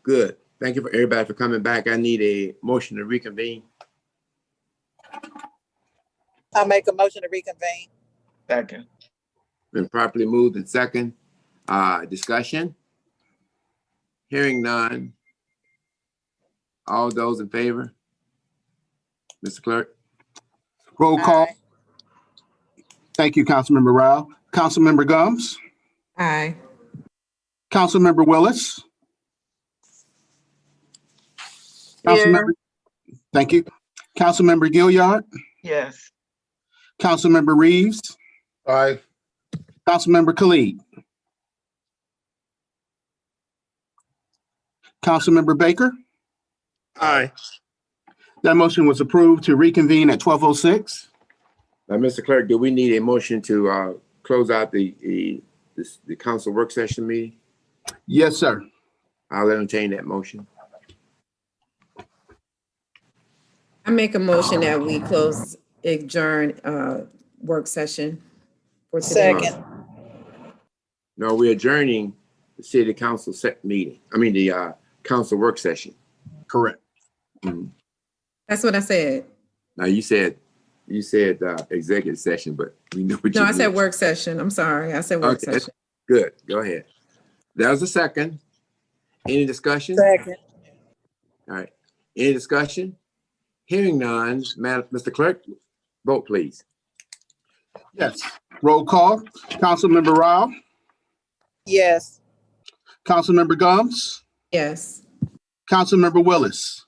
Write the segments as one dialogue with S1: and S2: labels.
S1: Good. Thank you for everybody for coming back. I need a motion to reconvene.
S2: I'll make a motion to reconvene.
S3: Second.
S1: Been properly moved and second. Discussion? Hearing none. All those in favor? Mr. Clerk?
S4: Roll call.
S2: Aye.
S4: Thank you, Councilmember Rao. Councilmember Gums,
S5: Aye.
S4: Councilmember Willis. Councilmember, thank you. Councilmember Gilliard,
S3: Yes.
S4: Councilmember Reeves,
S6: Aye.
S4: Councilmember Khalid, Councilmember Baker.
S6: Aye.
S4: That motion was approved to reconvene at 12:06.
S1: Mr. Clerk, do we need a motion to close out the council work session meeting?
S4: Yes, sir.
S1: I'll entertain that motion.
S5: I make a motion that we adjourn work session for today.
S2: Second.
S1: No, we're adjourning the city council the council work session.
S4: Correct.
S1: Mhm.
S5: That's what I said.
S1: Now you said executive session, but we know what you
S5: No, I said
S1: meant.
S5: work session. I'm sorry. I said work
S1: Okay.
S5: session.
S1: Good, go ahead. That was a second. Any discussion?
S2: Second.
S1: All right. Any discussion? Hearing none, Mr. Clerk, vote please.
S4: Yes. Roll call. Councilmember Rao,
S2: Yes.
S4: Councilmember Gums,
S5: Yes.
S4: Councilmember Willis.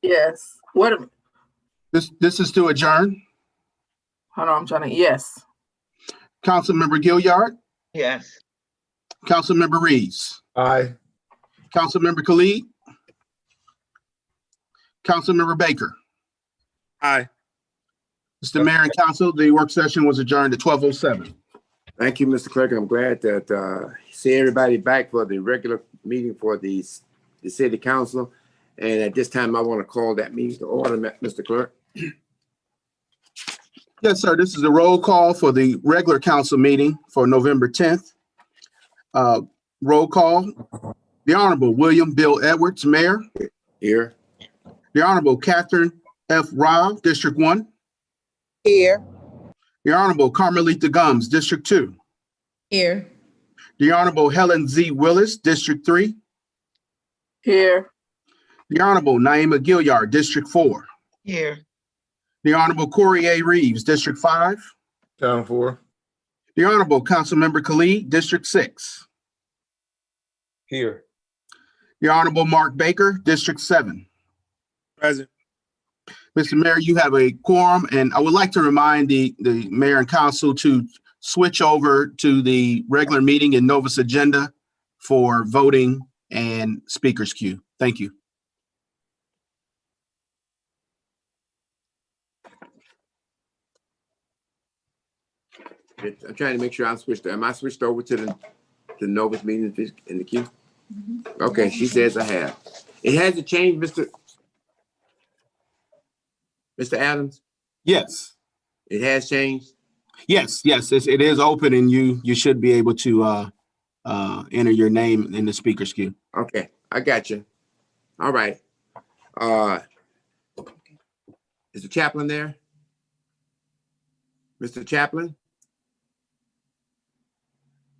S3: Yes. What?
S4: This is to adjourn.
S3: Hold on. I'm trying to. Yes.
S4: Councilmember Gilliard,
S3: Yes.
S4: Councilmember Reeves,
S6: Aye.
S4: Councilmember Khalid, Councilmember Baker.
S6: Aye.
S4: Mr. Mayor and Council, the work session was adjourned at 12:07.
S1: Thank you, Mr. Clerk. I'm glad that see everybody back for the regular meeting for the city council. And at this time, I want to call that meeting to order, Mr. Clerk.
S4: Yes, sir. This is a roll call for the regular council meeting for November 10th. Roll call. The Honorable William Bill Edwards, Mayor.
S1: Here.
S4: The Honorable Catherine F. Rao, District 1.
S2: Here.
S4: The Honorable Carmelita Gums, District 2.
S5: Here.
S4: The Honorable Helen Z. Willis, District 3.
S3: Here.
S4: The Honorable Naima Gilliard, District 4.
S3: Here.
S4: The Honorable Corey A. Reeves, District 5.
S6: Down 4.
S4: The Honorable Councilmember Khalid, District 6.
S6: Here.
S4: The Honorable Mark Baker, District 7.
S6: Present.
S4: Mr. Mayor, you have a quorum, and I would like to remind the mayor and council to switch over to the regular meeting in Novus agenda for voting and speakers queue. Thank you.
S1: I'm trying to make sure I'm switched. Am I switched over to the Novus meeting in the queue? Okay, she says I have. It hasn't changed, Mr. Adams?
S4: Yes,
S1: It has changed?
S4: yes, it is open, and you should be able to enter your name in the speakers queue.
S1: Okay, I got you. All right. Is the chaplain there? Mr. Chaplain?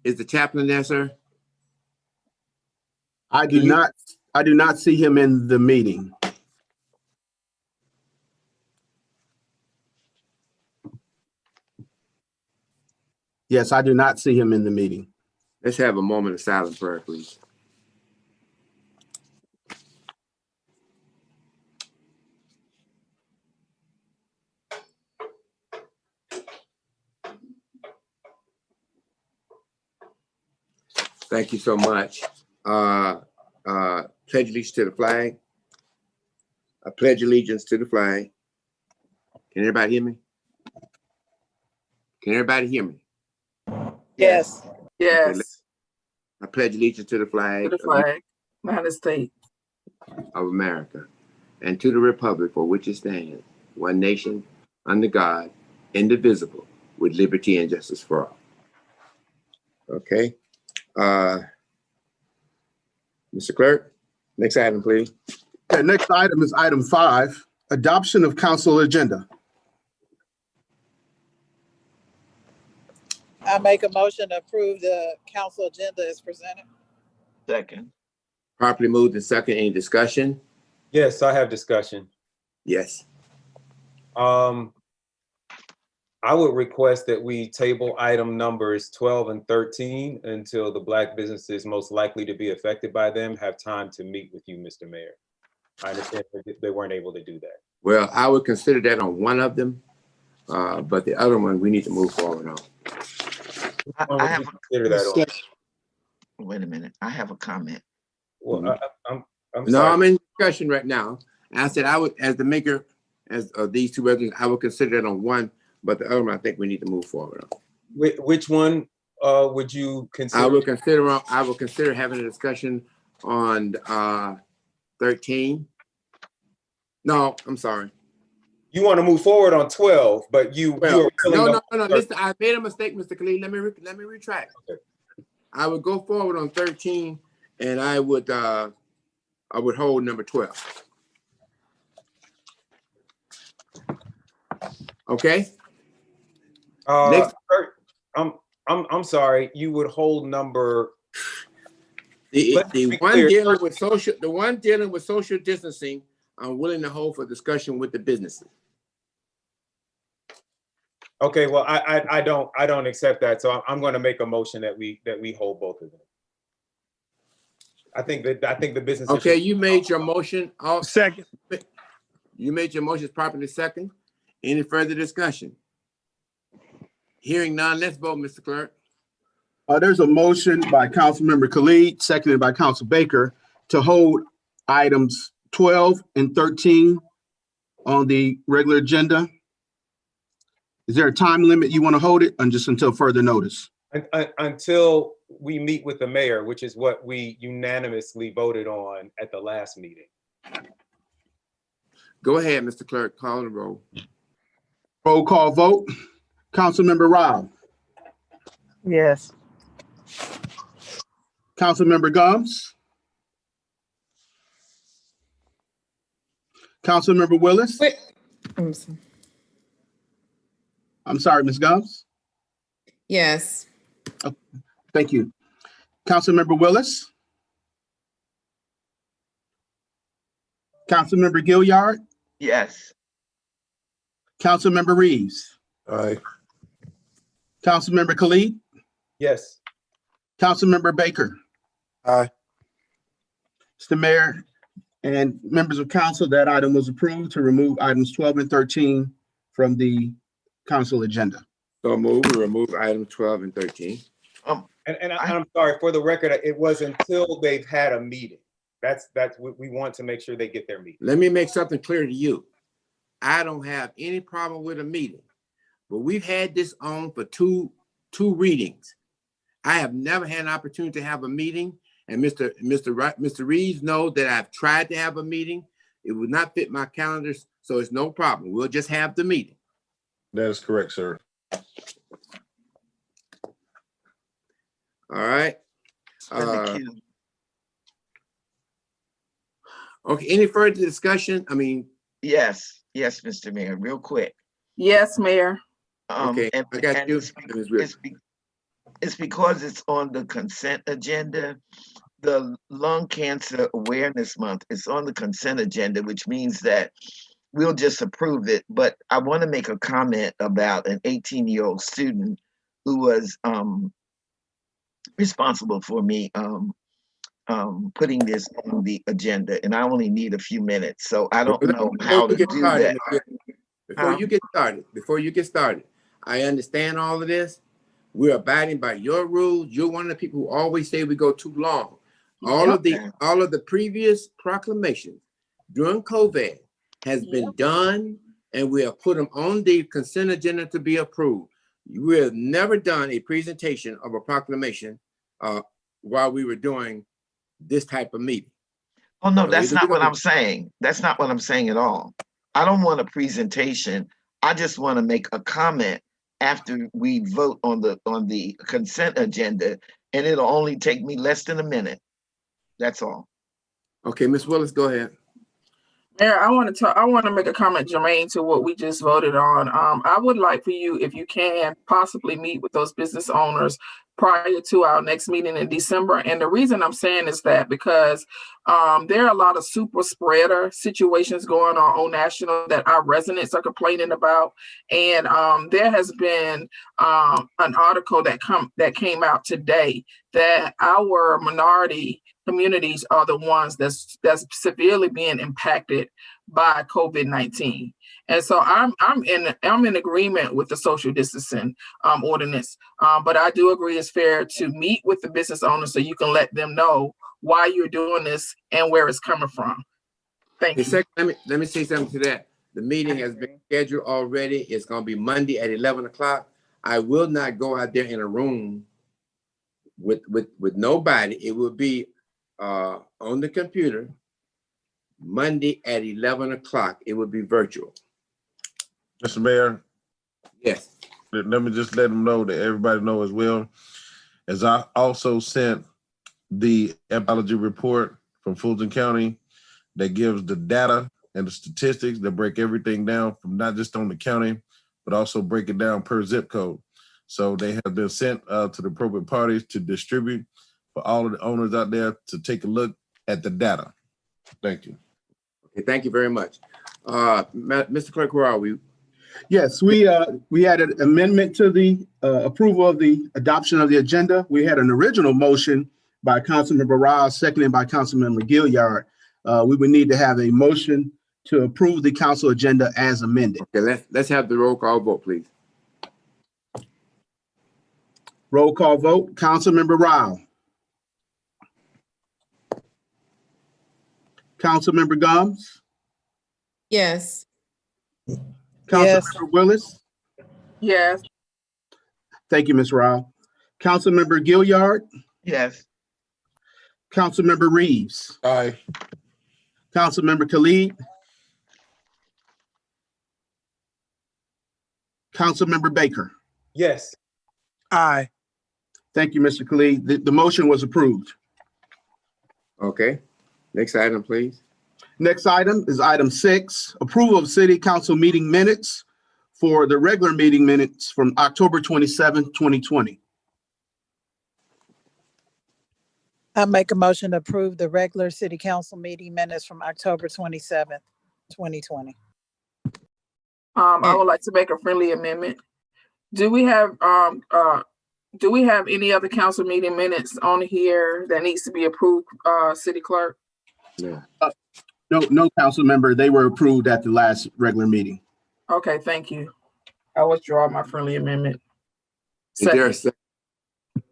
S1: Is the chaplain there, sir?
S4: I do not see him in the meeting. Yes, I do not see him in the meeting.
S1: Let's have a moment of silent prayer, please. Thank you so much. Pledge allegiance to the flag. I pledge allegiance to the flag. Can everybody hear me? Can everybody hear me?
S2: Yes.
S3: Yes,
S1: I pledge allegiance to the flag
S3: to the flag, United States.
S1: of America and to the republic for which it stands, one nation, under God, indivisible, with liberty and justice for all. Okay. Mr. Clerk, next item, please.
S4: Okay, next item is item 5, adoption of council agenda.
S2: I make a motion to approve the council agenda as presented.
S3: Second.
S1: Properly moved and second. Any discussion?
S6: Yes, I have discussion.
S1: Yes.
S6: I would request that we table item numbers 12 and 13 until the Black businesses most likely to be affected by them have time to meet with you, Mr. Mayor. I understand that they weren't able to do that.
S1: Well, I would consider that on one of them, but the other one we need to move forward on.
S6: I have consider that on.
S3: Wait a minute, I have a comment.
S6: Well, I'm
S1: No,
S6: sorry.
S1: I'm in discussion right now. And I said I would, as the maker, as of these two resolutions, I would consider that on one, but the other one I think we need to move forward on.
S6: Which one would you consider?
S1: I would consider having a discussion on 13. No, I'm sorry.
S6: You want to move forward on 12, but you
S1: Well,
S6: are
S1: no. Listen, I made a mistake, Mr. Khalid. Let me retract.
S6: Okay.
S1: I would go forward on 13, and I would hold number 12. Okay. Next.
S6: I'm sorry. You would hold number.
S1: The
S6: Let's be
S1: one
S6: clear.
S1: dealing with social distancing, I'm willing to hold for discussion with the businesses.
S6: Okay. Well, I don't accept that. So I'm going to make a motion that we hold both of them. I think the business.
S1: Okay, you made your motion.
S6: Second.
S1: You made your motion properly second. Any further discussion? Hearing none, let's vote, Mr. Clerk.
S4: There's a motion by Councilmember Khalid, seconded by Council Baker, to hold items 12 and 13 on the regular agenda. Is there a time limit you want to hold it, and just until further notice?
S6: Until we meet with the mayor, which is what we unanimously voted on at the last meeting.
S1: Go ahead, Mr. Clerk, call the roll.
S4: Roll call vote. Councilmember Rob.
S2: Yes.
S4: Councilmember Gums. Councilmember Willis.
S5: Wait. I'm sorry.
S4: I'm sorry, Ms. Gums.
S5: Yes.
S4: Thank you. Councilmember Willis. Councilmember Gilliard.
S3: Yes.
S4: Councilmember Reeves.
S6: Aye.
S4: Councilmember Khalid.
S6: Yes.
S4: Councilmember Baker.
S6: Aye.
S4: Mr. Mayor and members of council, that item was approved to remove items 12 and 13 from the council agenda.
S1: So move, we remove items 12 and 13.
S6: And I'm sorry, for the record, it was until they've had a meeting. That's what we want to make sure they get their meeting.
S1: Let me make something clear to you. I don't have any problem with a meeting, but we've had this on for two readings. I have never had an opportunity to have a meeting, and Mr. Reeves knows that I've tried to have a meeting. It would not fit my calendars, so it's no problem. We'll just have the meeting.
S6: That is correct, sir.
S1: All right. Okay, any further discussion? I mean,
S7: Yes, Mr. Mayor, real quick.
S3: Yes, Mayor.
S1: okay, I got you.
S7: It's because it's on the consent agenda. The Lung Cancer Awareness Month is on the consent agenda, which means that we'll just approve it. But I want to make a comment about an 18-year-old student who was responsible for me putting this on the agenda, and I only need a few minutes, so I don't know how to do that.
S1: Before you get started, I understand all of this, We're abiding by your rules. You're one of the people who always say we go too long. All of the previous proclamations during COVID has been done, and we have put them on the consent agenda to be approved. We have never done a presentation of a proclamation while we were doing this type of meeting.
S7: Oh, no,
S1: So
S7: that's
S1: either
S7: not
S1: we're
S7: what
S1: gonna-
S7: I'm saying. That's not what I'm saying at all. I don't want a presentation. I just want to make a comment after we vote on the consent agenda, and it'll only take me less than a minute. That's all.
S1: Okay, Ms. Willis, go ahead.
S3: Mayor, I want to make a comment germane to what we just voted on. I would like for you, if you can, possibly meet with those business owners prior to our next meeting in December. And the reason I'm saying is that because there are a lot of super spreader situations going on national that our residents are complaining about. And there has been an article that came out today that our minority communities are the ones that's severely being impacted by COVID-19. And so I'm in agreement with the social distancing ordinance, but I do agree it's fair to meet with the business owners so you can let them know why you're doing this and where it's coming from. Thank you.
S1: Second, let me say something to that. The meeting has been scheduled already. It's going to be Monday at 11 o'clock. I will not go out there in a room with nobody. It will be on the computer Monday at 11 o'clock. It will be virtual.
S8: Mr. Mayor,
S1: Yes.
S8: let me just let them know that everybody know as well, as I also sent the apology report from Fulton County that gives the data and the statistics that break everything down from not just on the county, but also break it down per zip code. So they have been sent to the appropriate parties to distribute for all of the owners out there to take a look at the data. Thank you.
S1: Okay, thank you very much. Mr. Clerk, where are we?
S4: Yes, we had an amendment to the approval of the adoption of the agenda. We had an original motion by Councilmember Ross, seconded by Councilmember Gilliard. We would need to have a motion to approve the council agenda as amended.
S1: Okay, let's have the roll call vote, please.
S4: Roll call vote, Councilmember Rao. Councilmember Gomes.
S5: Yes.
S4: Councilmember Willis.
S3: Yes.
S4: Thank you, Ms. Rao. Councilmember Gilliard.
S7: Yes.
S4: Councilmember Reeves.
S8: Aye.
S4: Councilmember Khalid. Councilmember Baker.
S6: Yes.
S2: Aye.
S4: Thank you, Mr. Khalid. The motion was approved.
S1: Okay, next item, please.
S4: Next item is item 6, approval of city council meeting minutes for the regular meeting minutes from October 27th, 2020.
S2: I make a motion to approve the regular city council meeting minutes from October 27th, 2020.
S3: I would like to make a friendly amendment. Do we have any other council meeting minutes on here that needs to be approved, City Clerk?
S1: No.
S4: No council member, they were approved at the last regular meeting.
S3: Okay, thank you. I withdraw my friendly amendment.
S1: Is there a
S3: Second.
S1: second?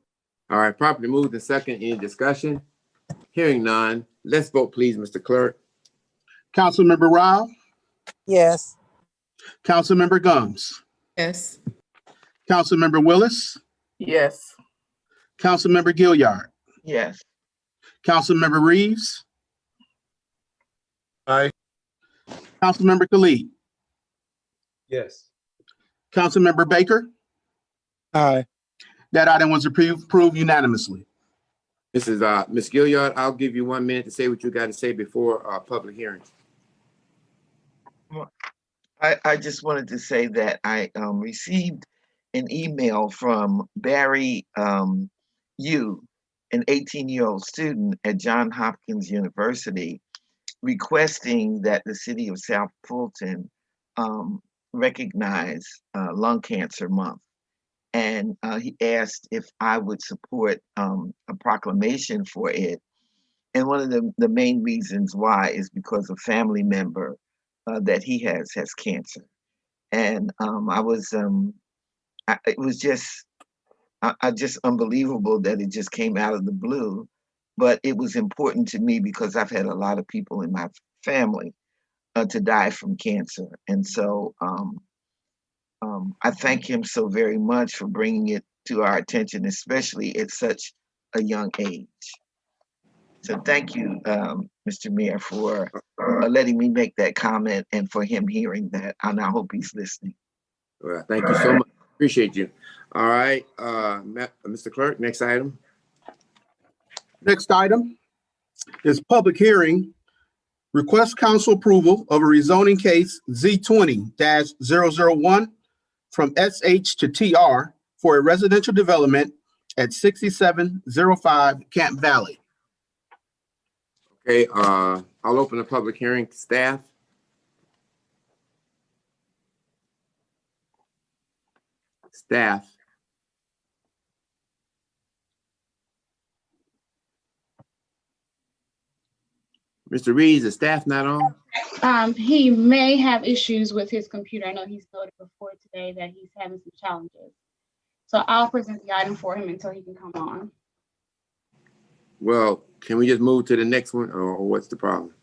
S1: All right, properly moved and second. Any discussion? Hearing none. Let's vote, please, Mr. Clerk.
S4: Councilmember Rao,
S2: Yes.
S4: Councilmember Gomes,
S5: Yes.
S4: Councilmember Willis,
S3: Yes.
S4: Councilmember Gilliard,
S7: Yes.
S4: Councilmember Reeves,
S8: Aye.
S4: Councilmember Khalid,
S6: Yes.
S4: Councilmember Baker.
S2: Aye.
S4: That item was approved unanimously.
S1: This is Ms. Gilliard. I'll give you 1 minute to say what you got to say before public hearings.
S7: I just wanted to say that I received an email from Barry Yu, an 18-year-old student at Johns Hopkins University, requesting that the city of South Fulton recognize Lung Cancer Month. And he asked if I would support a proclamation for it. And one of the main reasons why is because a family member that he has cancer. And it was just I just unbelievable that it just came out of the blue. But it was important to me because I've had a lot of people in my family to die from cancer. And so I thank him so very much for bringing it to our attention, especially at such a young age. So thank you, Mr. Mayor, for letting me make that comment and for him hearing that. And I hope he's listening.
S1: Well, thank you so much. Appreciate you. All right, Mr. Clerk, next item.
S4: Next item is public hearing. Request council approval of a rezoning case Z20-001 from SH to TR for a residential development at 6705 Camp Valley.
S1: Okay, I'll open the public hearing. Staff. Staff. Mr. Reed, is staff not on?
S9: He may have issues with his computer. I know he's noted before today that he's having some challenges. So I'll present the item for him until he can come on.
S1: Well, can we just move to the next one, or what's the problem?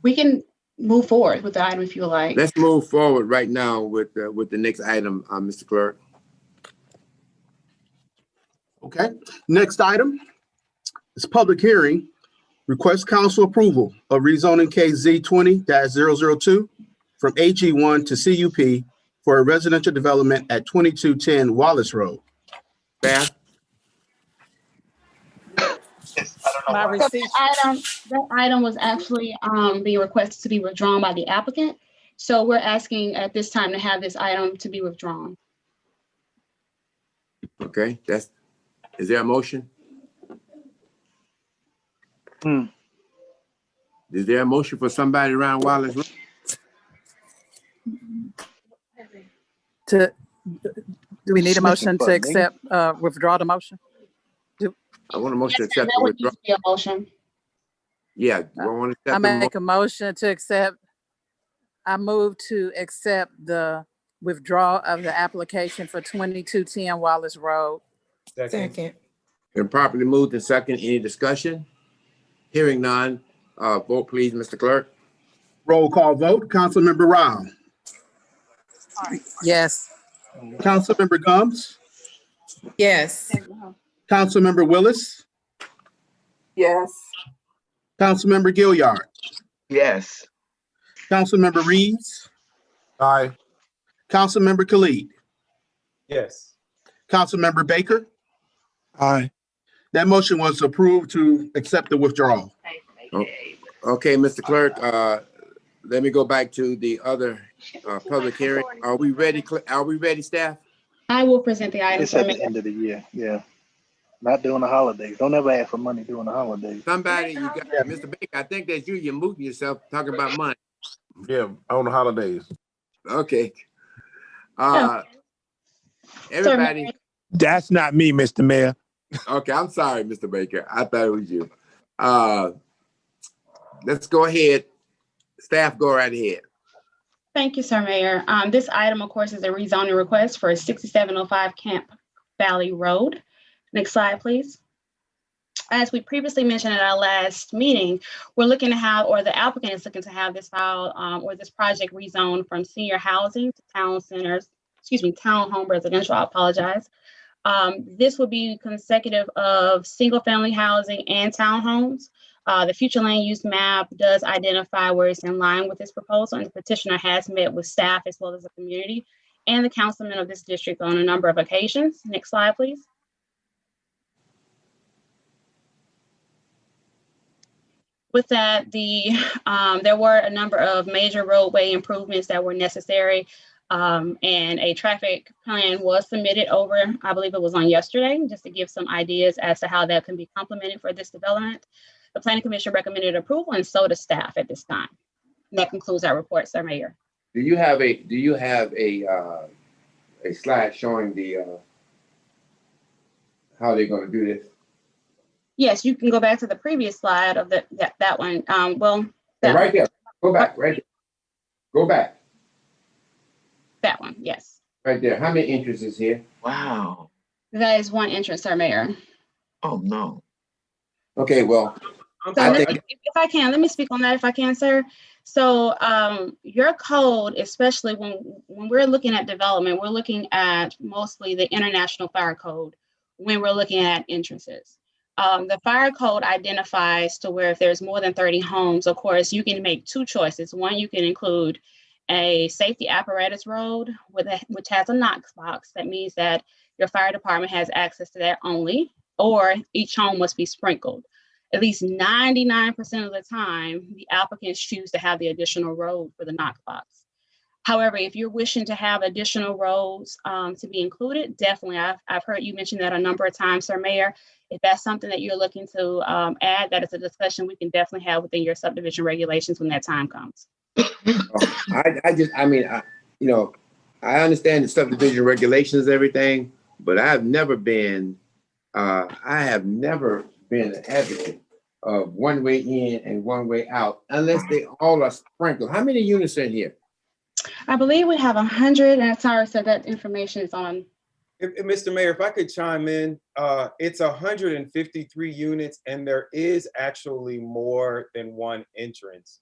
S9: We can move forward with the item if you like.
S1: Let's move forward right now with the next item, Mr. Clerk.
S4: Okay, next item is public hearing. Request council approval of rezoning case Z20-002 from AG1 to CUP for a residential development at 2210 Wallace Road.
S1: Staff.
S2: My
S9: So
S2: receipt.
S9: that item was actually being requested to be withdrawn by the applicant. So we're asking at this time to have this item to be withdrawn.
S1: Okay, is there a motion? Is there a motion for somebody around Wallace Road?
S2: Do we need a motion to accept, withdraw the motion?
S1: I want a motion to
S9: Yes,
S1: accept
S9: that
S1: the
S9: would need
S1: withdrawal.
S9: to be a motion.
S1: Yeah, do I want to
S2: I
S1: accept the
S2: make a motion to accept, I move to accept the withdrawal of the application for 2210 Wallace Road.
S5: Second.
S1: Been properly moved and second. Any discussion? Hearing none. Vote please, Mr. Clerk.
S4: Roll call vote. Councilmember Rao.
S2: Yes.
S4: Councilmember Gums.
S5: Yes.
S4: Councilmember Willis.
S3: Yes.
S4: Councilmember Gilliard.
S7: Yes.
S4: Councilmember Reeves.
S8: Aye.
S4: Councilmember Khalid.
S6: Yes.
S4: Councilmember Baker.
S8: Aye.
S4: That motion was approved to accept the withdrawal.
S1: Okay, Mr. Clerk, let me go back to the other public hearing. Are we ready? Are we ready, staff?
S9: I will present the item.
S10: It's at the end of the year, yeah. Not during the holidays. Don't ever ask for money during the holidays.
S1: Somebody, you got Mr. Baker. I think that's you. You're moving yourself talking about money.
S8: Yeah, on the holidays.
S1: Okay. Everybody.
S11: That's not me, Mr. Mayor.
S1: Okay, I'm sorry, Mr. Baker. I thought it was you. Let's go ahead. Staff, go right ahead.
S9: Thank you, sir, Mayor. This item, of course, is a rezoning request for 6705 Camp Valley Road. Next slide, please. As we previously mentioned at our last meeting, we're looking to have, or the applicant is looking to have this file or this project rezoned from senior housing to townhome residential. I apologize. This would be consecutive of single-family housing and townhomes. The future land use map does identify where it's in line with this proposal, and the petitioner has met with staff as well as the community and the councilmen of this district on a number of occasions. Next slide, please. With that, there were a number of major roadway improvements that were necessary, and a traffic plan was submitted over, I believe it was on yesterday, just to give some ideas as to how that can be complemented for this development. The Planning Commission recommended approval, and so does staff at this time. And that concludes our report, sir, Mayor.
S1: Do you have a slide showing how they're going to do this?
S9: Yes, you can go back to the previous slide of that one.
S1: Right there. Go back. Right there. Go back.
S9: That one, yes.
S1: Right there. How many entrances here?
S7: Wow.
S9: That is one entrance, sir, Mayor.
S7: Oh, no.
S1: Okay, well,
S9: So
S1: I
S9: let-
S1: think,
S9: if I can, let me speak on that if I can, sir. So your code, especially when we're looking at development, we're looking at mostly the International Fire Code when we're looking at entrances. The fire code identifies to where if there's more than 30 homes, of course, you can make two choices. One, you can include a safety apparatus road which has a Knox box. That means that your fire department has access to that only, or each home must be sprinkled. At least 99% of the time, the applicants choose to have the additional road for the Knox box. However, if you're wishing to have additional roads to be included, definitely, I've heard you mention that a number of times, Sir Mayor. If that's something that you're looking to add, that is a discussion we can definitely have within your subdivision regulations when that time comes.
S1: I understand the subdivision regulations, and everything, but I have never been an advocate of one way in and one way out, unless they all are sprinkled. How many units are in here?
S9: I believe we have 100, and Tara said that information is on.
S6: Mr. Mayor, if I could chime in, it's 153 units, and there is actually more than one entrance.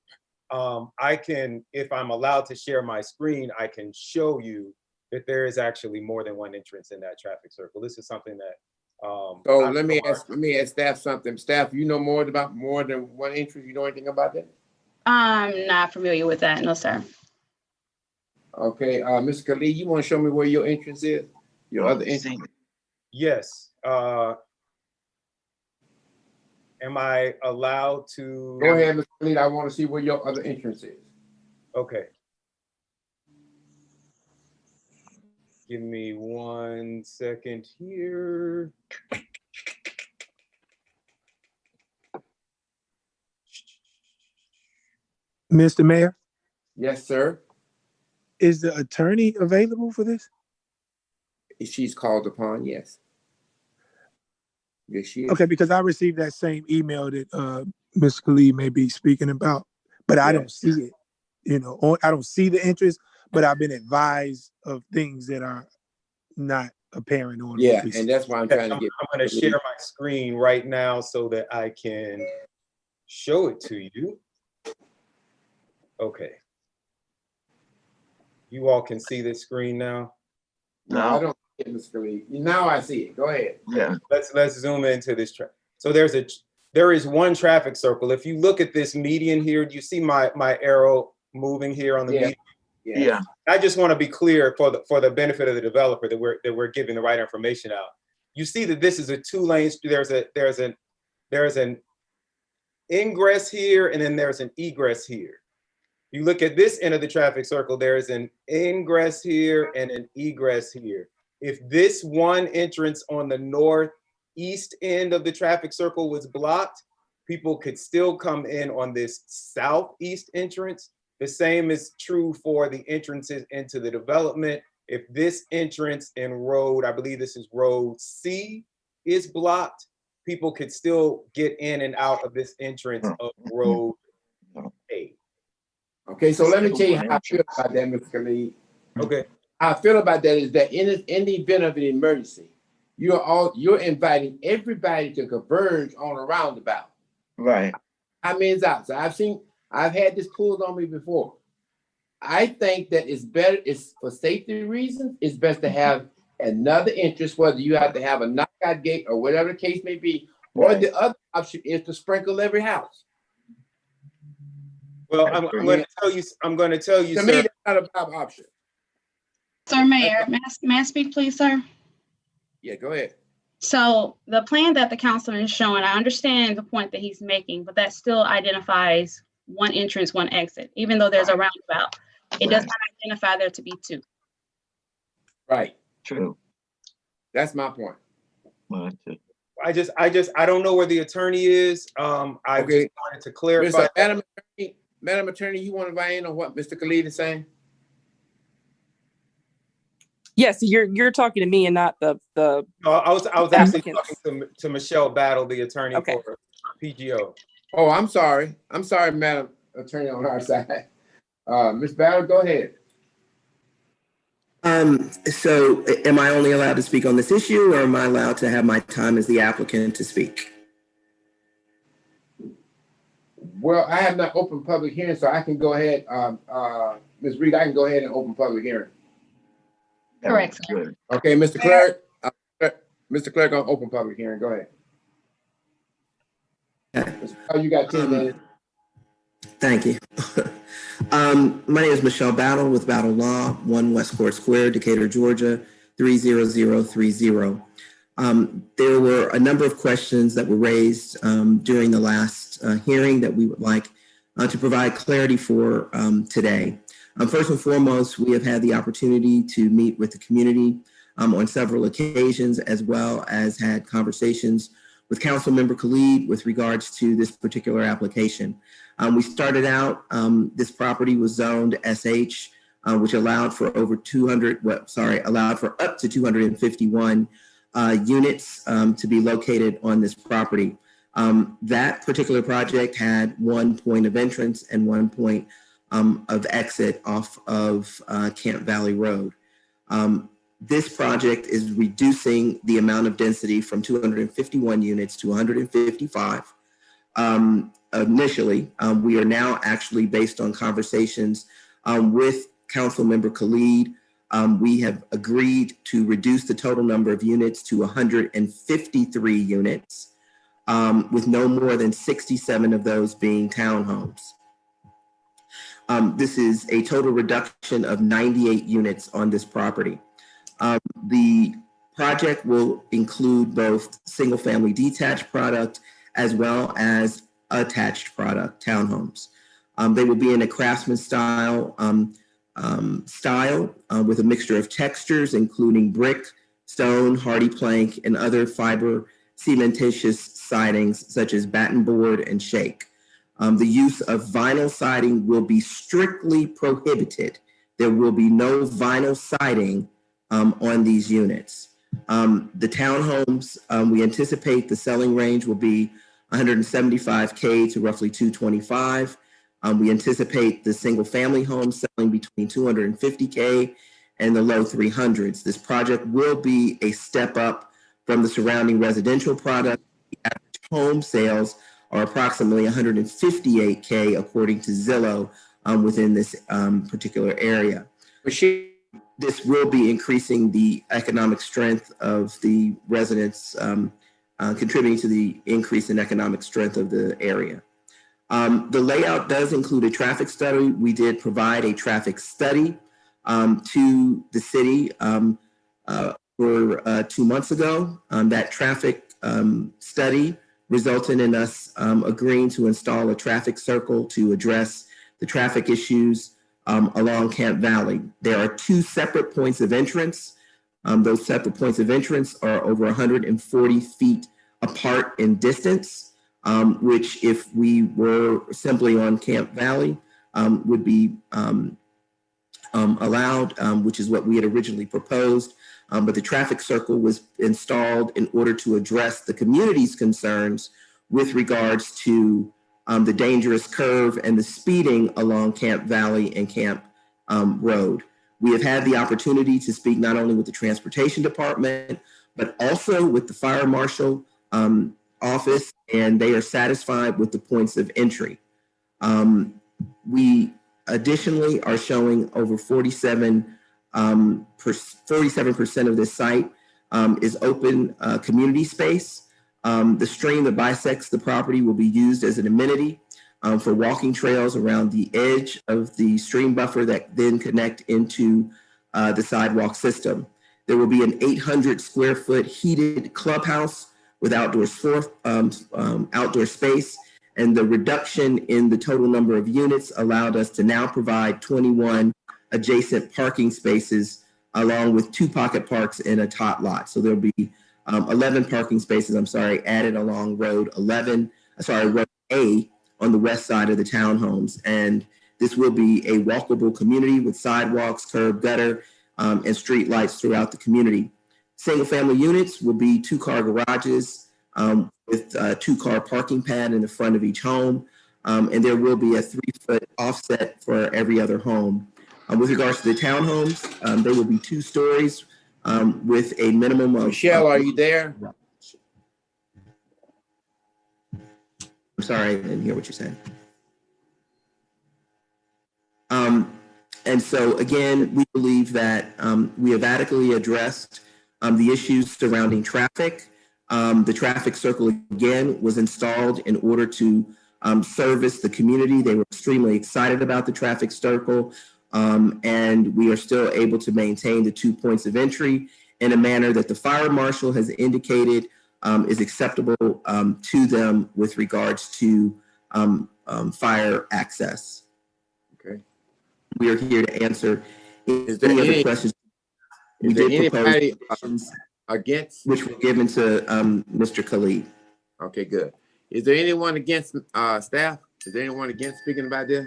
S6: I can, if I'm allowed to share my screen, I can show you that there is actually more than one entrance in that traffic circle. This is something that.
S1: So let me ask staff something. Staff, you know more than one entrance? You know anything about that?
S9: I'm not familiar with that, no, sir.
S1: Okay, Mr. Khalid, you want to show me where your entrance is? Your other entrance?
S6: Yes. Am I allowed to?
S1: Go ahead, Mr. Khalid. I want to see where your other entrance is.
S6: Okay. Give me 1 second here.
S11: Mr. Mayor,
S1: Yes, sir.
S11: is the attorney available for this?
S1: She's called upon, yes. Yes, she is.
S11: Okay, because I received that same email that Ms. Khalid may be speaking about, but I don't see it. I don't see the interest, but I've been advised of things that are not apparent on.
S1: Yeah, and that's why I'm trying to get.
S6: I'm going to share my screen right now so that I can show it to you. Okay. You all can see this screen now?
S1: No, I don't see it, Mr. Khalid. Now I see it. Go ahead.
S7: Yeah.
S6: Let's zoom into this track. So there is one traffic circle. If you look at this median here, do you see my arrow moving here on the median?
S7: Yeah.
S6: I just want to be clear for the benefit of the developer that we're giving the right information out. You see that this is a 2-lane. There's an ingress here, and then there's an egress here. You look at this end of the traffic circle, there is an ingress here and an egress here. If this one entrance on the northeast end of the traffic circle was blocked, people could still come in on this southeast entrance. The same is true for the entrances into the development. If this entrance in road, I believe this is road C, is blocked, people could still get in and out of this entrance of road A.
S1: Okay, so let me tell you how I feel about that, Mr. Khalid.
S6: Okay.
S1: How I feel about that is that in the event of an emergency, you're inviting everybody to converge on a roundabout.
S7: Right.
S1: I mean, it's out. So I've had this pulled on me before. I think that it's for safety reasons, it's best to have another entrance, whether you have to have a knockout gate or whatever the case may be, or the other option is to sprinkle every house.
S6: Well, I'm going to tell you,
S1: To
S6: sir.
S1: me, that's not a bad option.
S9: Sir Mayor, may I speak, please, sir?
S1: Yeah, go ahead.
S9: So the plan that the councilor is showing, I understand the point that he's making, but that still identifies one entrance, one exit, even though there's a roundabout. It does not identify there to be two.
S1: Right.
S7: True.
S1: That's my point.
S7: Mine too.
S6: I don't know where the attorney is. I just wanted to clarify.
S1: Madam Attorney, you want to weigh in on what Mr. Khalid is saying?
S12: Yes, you're talking to me and not the.
S6: No, I was actually talking to Michelle Battle, the attorney for PGO.
S1: Oh, I'm sorry, Madam Attorney on our side. Ms. Battle, go ahead.
S13: So am I only allowed to speak on this issue, or am I allowed to have my time as the applicant to speak?
S1: Well, I have not opened public hearing, so I can go ahead, Ms. Reed, I can go ahead and open public hearing.
S9: Correct, sir.
S7: Good.
S1: Okay, Mr. Clerk, Mr. Clerk, I'll open public hearing. Go ahead.
S13: Okay.
S1: You got 10 minutes.
S13: Thank you. My name is Michelle Battle with Battle Law, 1 West Court Square, Decatur, Georgia, 30030. There were a number of questions that were raised during the last hearing that we would like to provide clarity for today. First and foremost, we have had the opportunity to meet with the community on several occasions, as well as had conversations with Councilmember Khalid with regards to this particular application. We started out, this property was zoned SH, which allowed for up to 251 units to be located on this property. That particular project had 1 point of entrance and 1 point of exit off of Camp Valley Road. This project is reducing the amount of density from 251 units to 155. Initially, we are now actually, based on conversations with Councilmember Khalid, we have agreed to reduce the total number of units to 153 units, with no more than 67 of those being townhomes. This is a total reduction of 98 units on this property. The project will include both single-family detached product as well as attached product, townhomes. They will be in a craftsman style with a mixture of textures, including brick, stone, hardy plank, and other fiber cementitious sidings such as batten board and shake. The use of vinyl siding will be strictly prohibited. There will be no vinyl siding on these units. The townhomes, we anticipate the selling range will be 175K to roughly 225. We anticipate the single family homes selling between 250K and the low 300s. This project will be a step up from the surrounding residential product. The average home sales are approximately 158K according to Zillow within this particular area. This will be increasing the economic strength of the residents, contributing to the increase in economic strength of the area. The layout does include a traffic study. We did provide a traffic study to the city for 2 months ago. That traffic study resulted in us agreeing to install a traffic circle to address the traffic issues along Camp Valley. There are 2 separate points of entrance. Those separate points of entrance are over 140 feet apart in distance, which if we were simply on Camp Valley would be allowed, which is what we had originally proposed. But the traffic circle was installed in order to address the community's concerns with regards to the dangerous curve and the speeding along Camp Valley and Camp Road. We have had the opportunity to speak not only with the Transportation Department, but also with the Fire Marshal office, and they are satisfied with the points of entry. We additionally are showing over 47% of this site is open community space. The stream that bisects the property will be used as an amenity for walking trails around the edge of the stream buffer that then connect into the sidewalk system. There will be an 800 square foot heated clubhouse with outdoor space, and the reduction in the total number of units allowed us to now provide 21 adjacent parking spaces along with 2 pocket parks in a tot lot. So there'll be 11 parking spaces, added along Road A on the west side of the townhomes. And this will be a walkable community with sidewalks, curb, gutter, and street lights throughout the community. Single family units will be 2-car garages with a 2-car parking pad in the front of each home. And there will be a 3-foot offset for every other home. With regards to the townhomes, they will be 2 stories with a minimum of.
S1: Michelle, are you there?
S13: I'm sorry, I didn't hear what you said. And so again, we believe that we have adequately addressed the issues surrounding traffic. The traffic circle again was installed in order to service the community. They were extremely excited about the traffic circle, and we are still able to maintain the 2 points of entry in a manner that the fire marshal has indicated is acceptable to them with regards to fire access.
S1: Okay.
S13: We are here to answer
S1: Is there
S13: any other
S1: any
S13: questions.
S1: Is
S13: We
S1: there
S13: did propose
S1: anybody
S13: questions
S1: against?
S13: which were given to Mr. Khalid.
S1: Okay, good. Is there anyone against staff? Is there anyone against speaking about this?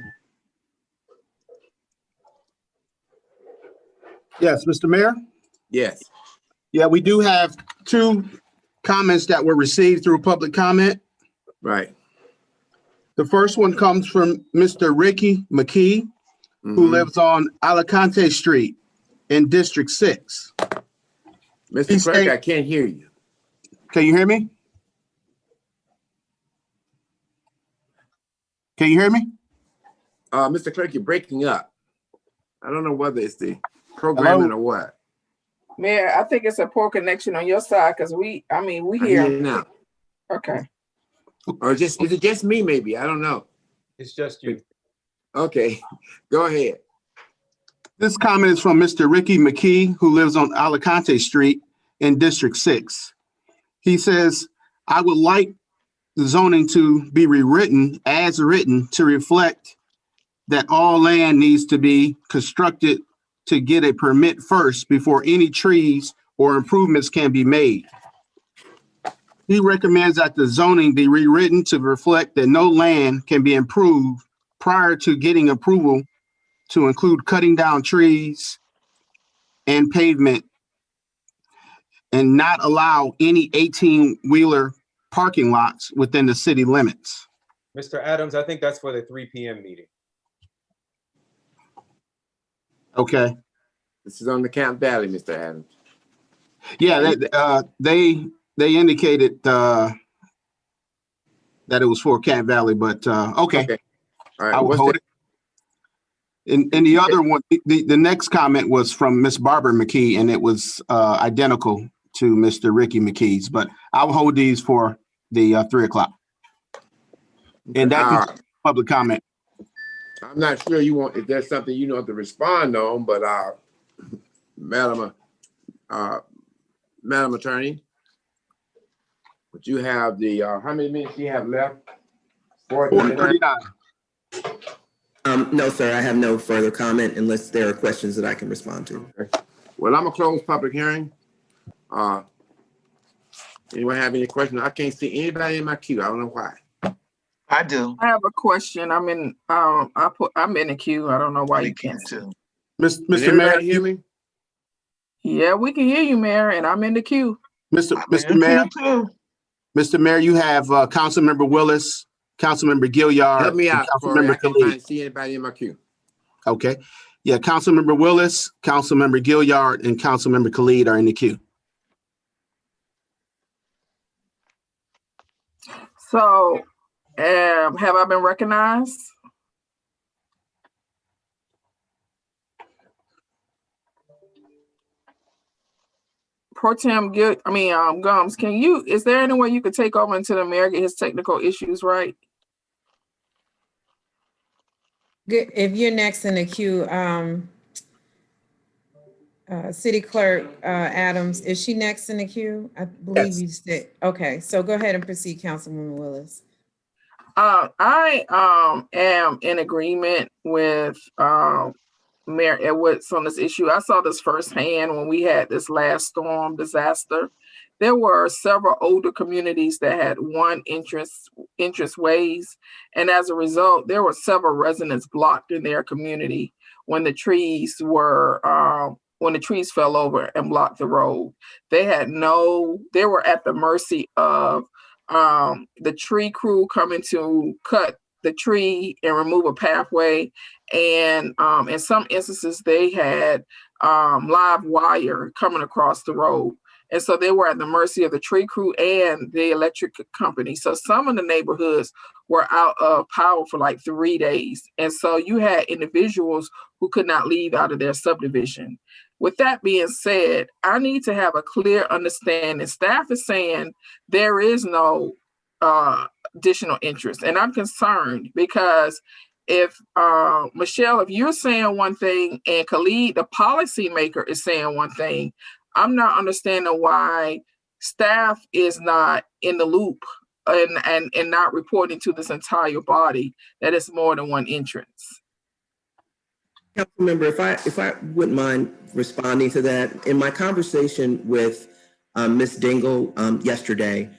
S4: Yes, Mr. Mayor?
S1: Yes.
S4: Yeah, we do have 2 comments that were received through public comment.
S1: Right.
S4: The first one comes from Mr. Ricky McKee, who lives on Alicante Street in District 6.
S1: Mr. Clerk, I can't hear you.
S4: Can you hear me? Can you hear me?
S1: Mr. Clerk, you're breaking up. I don't know whether it's the programming or what.
S3: Mayor, I think it's a poor connection on your side because we
S1: I
S3: hear.
S1: hear you now.
S3: Okay.
S1: Or is it just me maybe? I don't know.
S6: It's just you.
S1: Okay, go ahead.
S4: This comment is from Mr. Ricky McKee, who lives on Alicante Street in District 6. He says, I would like the zoning to be rewritten as written to reflect that all land needs to be constructed to get a permit first before any trees or improvements can be made. He recommends that the zoning be rewritten to reflect that no land can be improved prior to getting approval to include cutting down trees and pavement and not allow any 18-wheeler parking lots within the city limits.
S6: Mr. Adams, I think that's for the 3 p.m. meeting.
S4: Okay.
S1: This is on the Camp Valley, Mr. Adams.
S4: Yeah, they indicated that it was for Camp Valley, but okay.
S1: All right.
S4: I will hold it. And the other one, the next comment was from Miss Barbara McKee, and it was identical to Mr. Ricky McKee's, but I'll hold these for the 3 o'clock. And that concludes public comment.
S1: I'm not sure if there's something you want to respond on, but Madam Attorney, would you have the how many minutes do you have left?
S4: 4:39.
S13: No, sir, I have no further comment unless there are questions that I can respond to.
S1: Okay. Well, I'm gonna close public hearing. Anyone have any questions? I can't see anybody in my queue. I don't know why.
S7: I do.
S3: I have a question. I'm in the queue. I don't know why you can't.
S7: Too.
S4: Mr. Mayor,
S1: hear me?
S3: Yeah, we can hear you, Mayor, and I'm in the queue.
S4: Mr. Mayor, Mr. Mayor, you have Councilmember Willis, Councilmember Gilliard.
S1: Help me out, Corey. I can't see anybody in my queue.
S4: Okay. Yeah, Councilmember Willis, Councilmember Gilliard, and Councilmember Khalid are in the queue.
S3: So, have I been recognized? Pro Tem Gums, is there any way you could take over until the mayor get his technical issues right?
S5: Good. If you're next in the queue, City Clerk Adams, is she next in the queue? I believe
S3: Yes.
S5: you said, okay, so go ahead and proceed, Councilwoman Willis.
S3: I am in agreement with Mayor Edwards on this issue. I saw this firsthand when we had this last storm disaster. There were several older communities that had one entrance ways, and as a result, there were several residents blocked in their community when the trees fell over and blocked the road. They were at the mercy of the tree crew coming to cut the tree and remove a pathway. And in some instances, they had live wire coming across the road. And so they were at the mercy of the tree crew and the electric company. So some of the neighborhoods were out of power for like 3 days. And so you had individuals who could not leave out of their subdivision. With that being said, I need to have a clear understanding. Staff is saying there is no additional interest. And I'm concerned because if Michelle, if you're saying one thing and Khalid, the policymaker, is saying one thing, I'm not understanding why staff is not in the loop and not reporting to this entire body that it's more than one entrance.
S13: Councilmember, if I wouldn't mind responding to that, in my conversation with Ms. Dingle yesterday,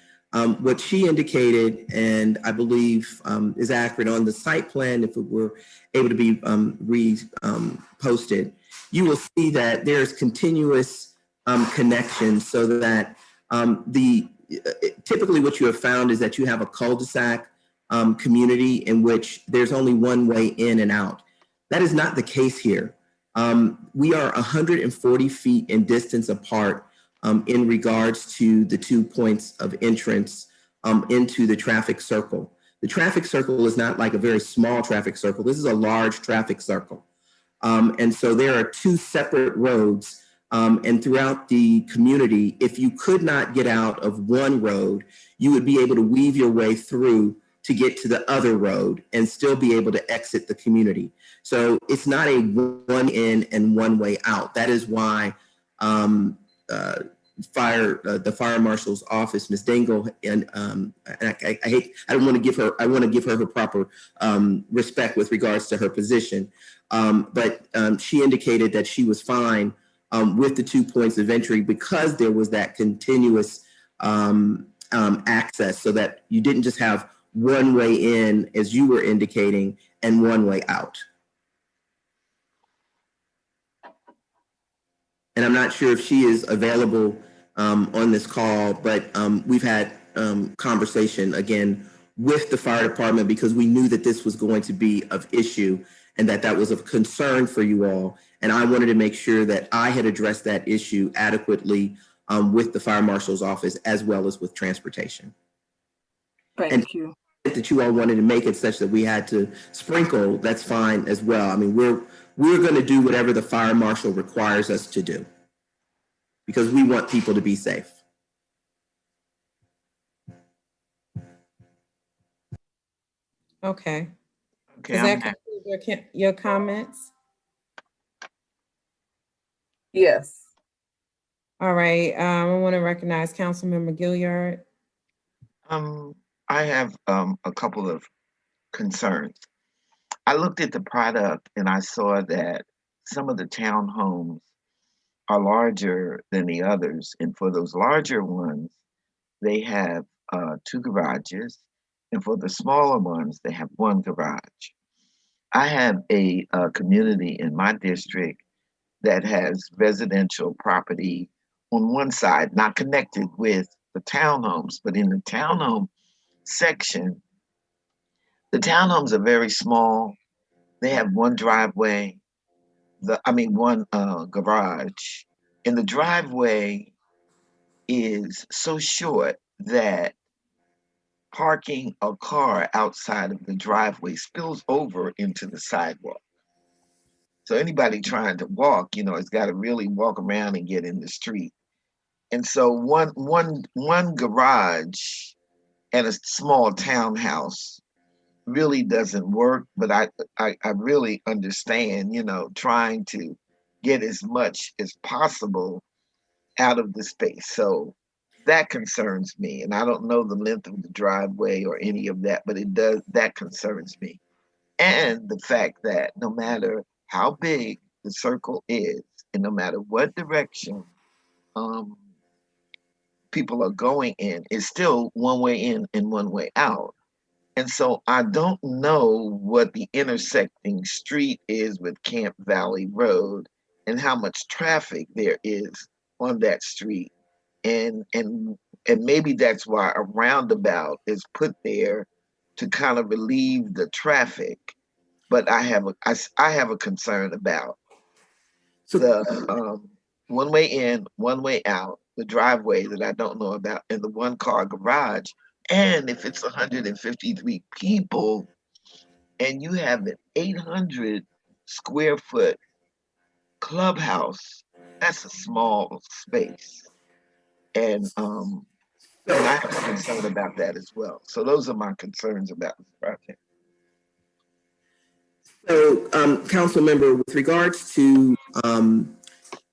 S13: what she indicated, and I believe is accurate on the site plan, if it were able to be posted, you will see that there's continuous connections, so that typically what you have found is that you have a cul-de-sac community in which there's only one way in and out. That is not the case here. We are 140 feet in distance apart in regards to the 2 points of entrance into the traffic circle. The traffic circle is not like a very small traffic circle. This is a large traffic circle. And so there are 2 separate roads. And throughout the community, if you could not get out of one road, you would be able to weave your way through to get to the other road and still be able to exit the community. So it's not a one in and one way out. That is why the fire marshal's office, Ms. Dingle, and I don't want to give her, I want to give her her proper respect with regards to her position. But she indicated that she was fine with the 2 points of entry because there was that continuous access, so that you didn't just have one way in, as you were indicating, and one way out. And I'm not sure if she is available on this call, but we've had conversation again with the fire department because we knew that this was going to be of issue and that was of concern for you all. And I wanted to make sure that I had addressed that issue adequately with the fire marshal's office as well as with transportation.
S3: Thank you.
S13: That you all wanted to make it such that we had to sprinkle, that's fine as well. I mean, we're going to do whatever the fire marshal requires us to do because we want people to be safe.
S5: Okay.
S7: Okay,
S5: Does that conclude your comments?
S3: Yes.
S5: All right. I want to recognize Councilmember Gilliard.
S7: I have a couple of concerns. I looked at the product and I saw that some of the townhomes are larger than the others. And for those larger ones, they have 2 garages. And for the smaller ones, they have 1 garage. I have a community in my district that has residential property on one side, not connected with the townhomes, but in the townhome section, the townhomes are very small. They have 1 driveway, 1 garage, and the driveway is so short that parking a car outside of the driveway spills over into the sidewalk. So anybody trying to walk, has got to really walk around and get in the street. And so one garage and a small townhouse really doesn't work, but I really understand, trying to get as much as possible out of the space. So that concerns me. And I don't know the length of the driveway or any of that, but that concerns me. And the fact that no matter how big the circle is, and no matter what direction people are going in, it's still one way in and one way out. And so I don't know what the intersecting street is with Camp Valley Road and how much traffic there is on that street. And maybe that's why a roundabout is put there to kind of relieve the traffic. But I have a concern about the one way in, one way out, the driveway that I don't know about, and the one car garage. And if it's 153 people and you have an 800 square foot clubhouse, that's a small space. And I have a concern about that as well. So those are my concerns about this project.
S13: So, council member, with regards to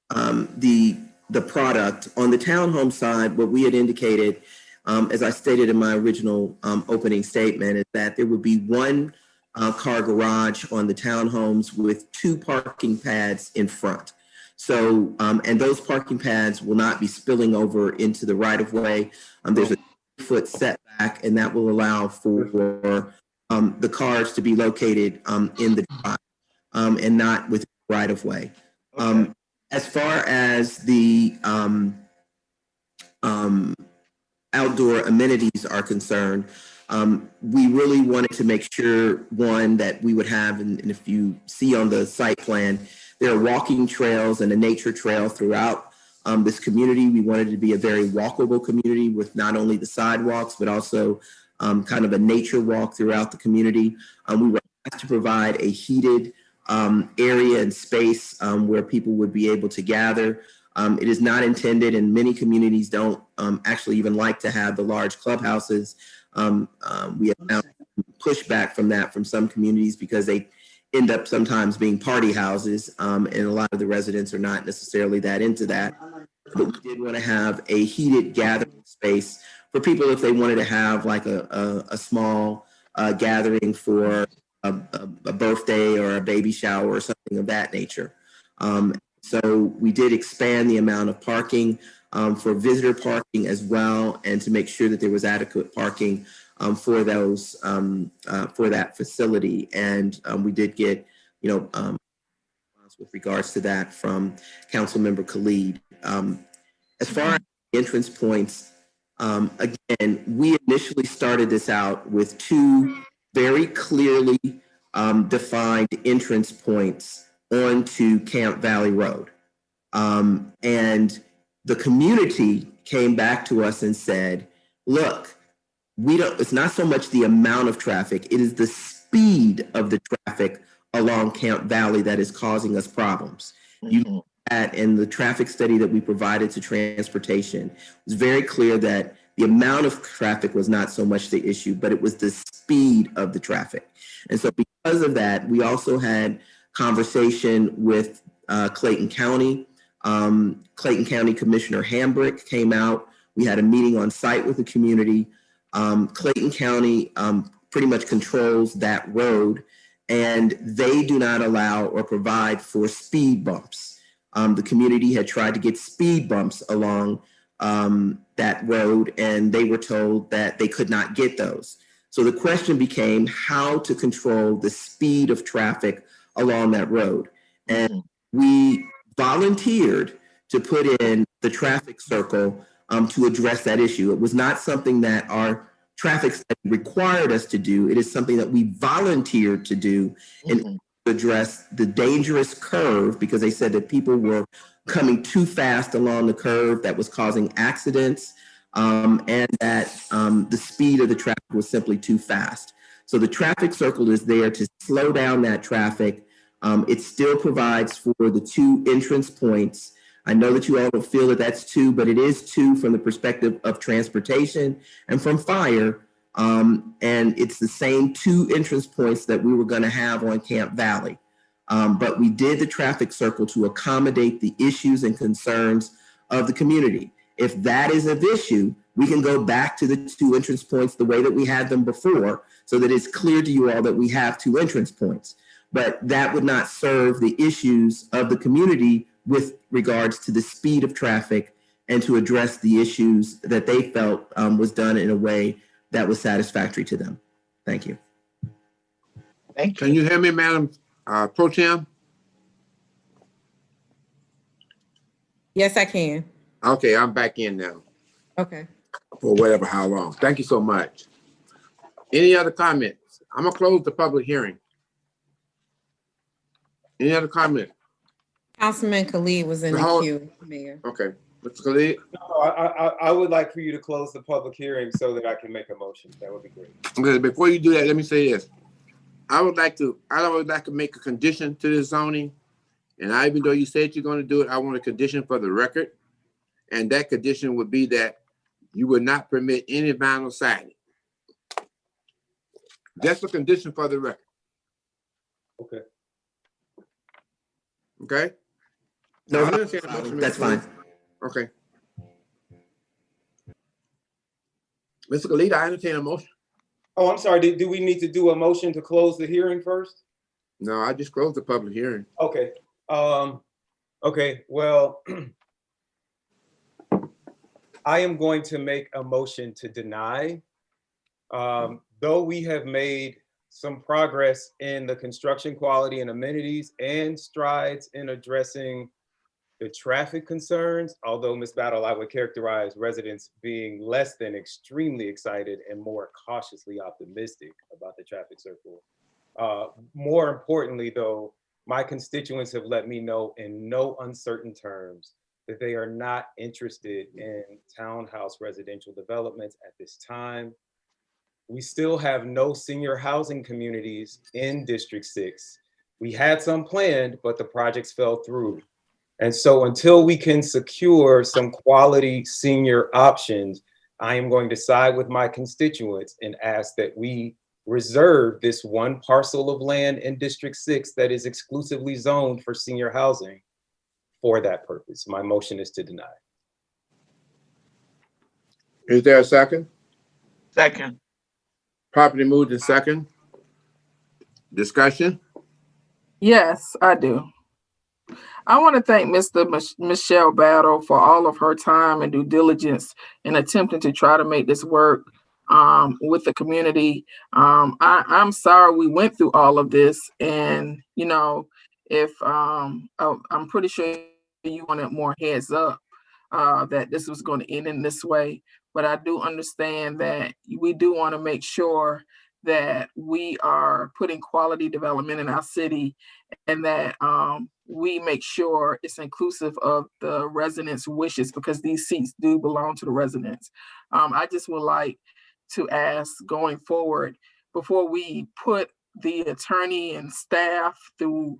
S13: the product on the townhome side, what we had indicated, as I stated in my original opening statement, is that there would be one car garage on the townhomes with 2 parking pads in front. So, and those parking pads will not be spilling over into the right of way. There's a 2-foot setback, and that will allow for the cars to be located in the drive and not within the right of way.
S7: Okay.
S13: As far as the outdoor amenities are concerned, we really wanted to make sure, one, that we would have, and if you see on the site plan, there are walking trails and a nature trail throughout this community. We wanted it to be a very walkable community with not only the sidewalks, but also kind of a nature walk throughout the community. We were asked to provide a heated area and space where people would be able to gather. It is not intended, and many communities don't actually even like to have the large clubhouses. We have found pushback from that from some communities because they end up sometimes being party houses, and a lot of the residents are not necessarily that into that. But we did want to have a heated gathering space for people if they wanted to have like a small gathering for a birthday or a baby shower or something of that nature. So we did expand the amount of parking for visitor parking as well, and to make sure that there was adequate parking for those for that facility. And we did get, with regards to that from Councilmember Khalid. As far as entrance points, again, we initially started this out with 2 very clearly defined entrance points onto Camp Valley Road. And the community came back to us and said, look, it's not so much the amount of traffic, it is the speed of the traffic along Camp Valley that is causing us problems. You look at, in the traffic study that we provided to transportation, it was very clear that the amount of traffic was not so much the issue, but it was the speed of the traffic. And so because of that, we also had conversation with Clayton County. Clayton County Commissioner Hambrick came out. We had a meeting on site with the community. Clayton County pretty much controls that road, and they do not allow or provide for speed bumps. The community had tried to get speed bumps along that road, and they were told that they could not get those. So the question became how to control the speed of traffic along that road. And we volunteered to put in the traffic circle to address that issue. It was not something that our traffic study required us to do. It is something that we volunteered to do in address the dangerous curve, because they said that people were coming too fast along the curve that was causing accidents, and that the speed of the traffic was simply too fast. So the traffic circle is there to slow down that traffic. It still provides for the 2 entrance points. I know that you all don't feel that that's 2, but it is 2 from the perspective of transportation and from fire. And it's the same 2 entrance points that we were going to have on Camp Valley. But we did the traffic circle to accommodate the issues and concerns of the community. If that is an issue, we can go back to the 2 entrance points the way that we had them before, so that it's clear to you all that we have 2 entrance points. But that would not serve the issues of the community with regards to the speed of traffic and to address the issues that they felt was done in a way that was satisfactory to them. Thank you.
S7: Thank you.
S1: Can you hear me, Madam Pro Tem?
S5: Yes, I can.
S1: Okay, I'm back in now
S5: Okay.
S1: for how long. Thank you so much. Any other comments? I'm gonna close the public hearing. Any other comment?
S5: Councilman Khalid was in the
S1: Hold-
S5: queue, Mayor.
S1: Okay, Mr. Khalid.
S6: No, I would like for you to close the public hearing so that I can make a motion. That would be great.
S1: Okay, before you do that, let me say this. I would like to make a condition to this zoning. And even though you said you're gonna do it, I want a condition for the record. And that condition would be that you would not permit any vinyl siding. That's a condition for the record,
S6: Okay.
S1: okay?
S13: No,
S1: I understand the motion,
S13: that's
S1: Mr.
S13: fine.
S1: Khalid. Okay. Mr. Khalid, I entertain a motion.
S6: Oh, I'm sorry. Do we need to do a motion to close the hearing first?
S1: No, I just closed the public hearing.
S6: Okay. Okay, well, I am going to make a motion to deny. Though we have made some progress in the construction quality and amenities and strides in addressing the traffic concerns, although Ms. Battle, I would characterize residents being less than extremely excited and more cautiously optimistic about the traffic circle. More importantly, though, my constituents have let me know in no uncertain terms that they are not interested in townhouse residential developments at this time. We still have no senior housing communities in District 6. We had some planned, but the projects fell through. And so until we can secure some quality senior options, I am going to side with my constituents and ask that we reserve this one parcel of land in District 6 that is exclusively zoned for senior housing for that purpose. My motion is to deny.
S1: Is there a second?
S7: Second.
S1: Properly moved in second. Discussion?
S3: Yes, I do. I want to thank Michelle Battle for all of her time and due diligence in attempting to try to make this work with the community. I'm sorry we went through all of this, and you know, if I'm pretty sure you wanted more heads up that this was going to end in this way, but I do understand that we do want to make sure that we are putting quality development in our city, and that we make sure it's inclusive of the residents' wishes, because these seats do belong to the residents. I just would like to ask going forward, before we put the attorney and staff through,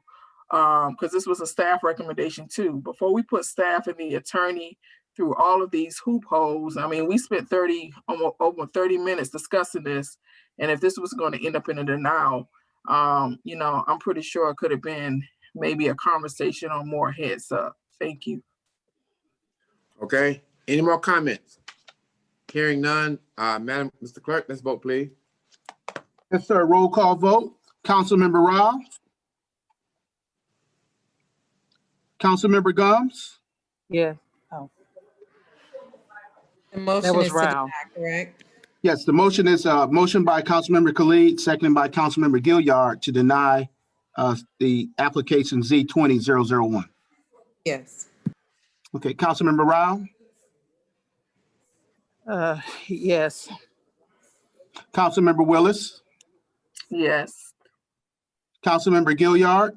S3: because this was a staff recommendation too, before we put staff and the attorney through all of these hoop holes. I mean, we spent over 30 minutes discussing this, and if this was going to end up in a denial, you know, I'm pretty sure it could have been maybe a conversation on more heads up. Thank you.
S1: Okay, any more comments? Hearing none, Madam, Mr. Clerk, let's vote, please.
S4: Yes, sir. Roll call vote. Councilmember Rao. Councilmember Gomes.
S2: Yeah. Oh,
S5: The motion
S2: that was
S5: is to
S2: Rao.
S5: deny, correct?
S4: Yes, the motion is motion by Councilmember Khalid, seconded by Councilmember Gilliard to deny the application Z20-001.
S5: Yes.
S4: Okay, Councilmember Rao,
S2: Yes.
S4: Councilmember Willis,
S3: Yes.
S4: Councilmember Gilliard.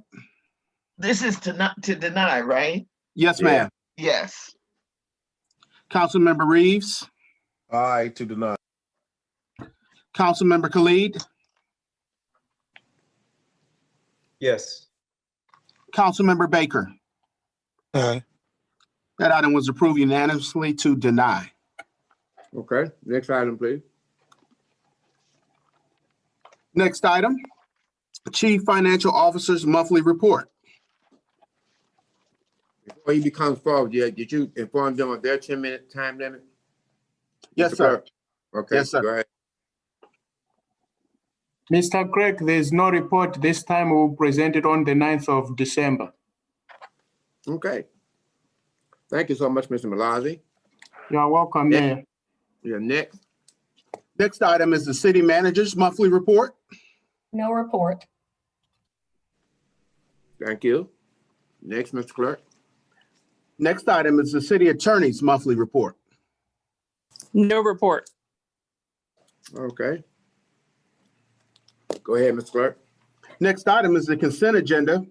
S7: This is to deny, right?
S4: Yes, ma'am.
S7: Yes.
S4: Councilmember Reeves,
S8: Aye to deny.
S4: Councilmember Khalid,
S6: Yes.
S4: Councilmember Baker.
S11: Aye.
S4: That item was approved unanimously to deny.
S1: Okay, next item, please.
S4: Next item, Chief Financial Officer's monthly report.
S1: Before he becomes forward, did you inform them of their 10-minute time limit?
S4: Yes,
S1: Mr.
S4: sir.
S1: Clerk? Okay,
S4: Yes, sir.
S1: go ahead.
S14: Mr. Clerk, there is no report this time. We'll present it on the 9th of December.
S1: Okay. Thank you so much, Mr. Malazi.
S14: You are welcome,
S1: Yeah.
S14: Mayor.
S1: Yeah, next.
S4: Next item is the City Manager's monthly report.
S15: No report.
S1: Thank you. Next, Mr. Clerk.
S4: Next item is the City Attorney's monthly report.
S12: No report.
S1: Okay. Go ahead, Mr. Clerk.
S4: Next item is the consent agenda.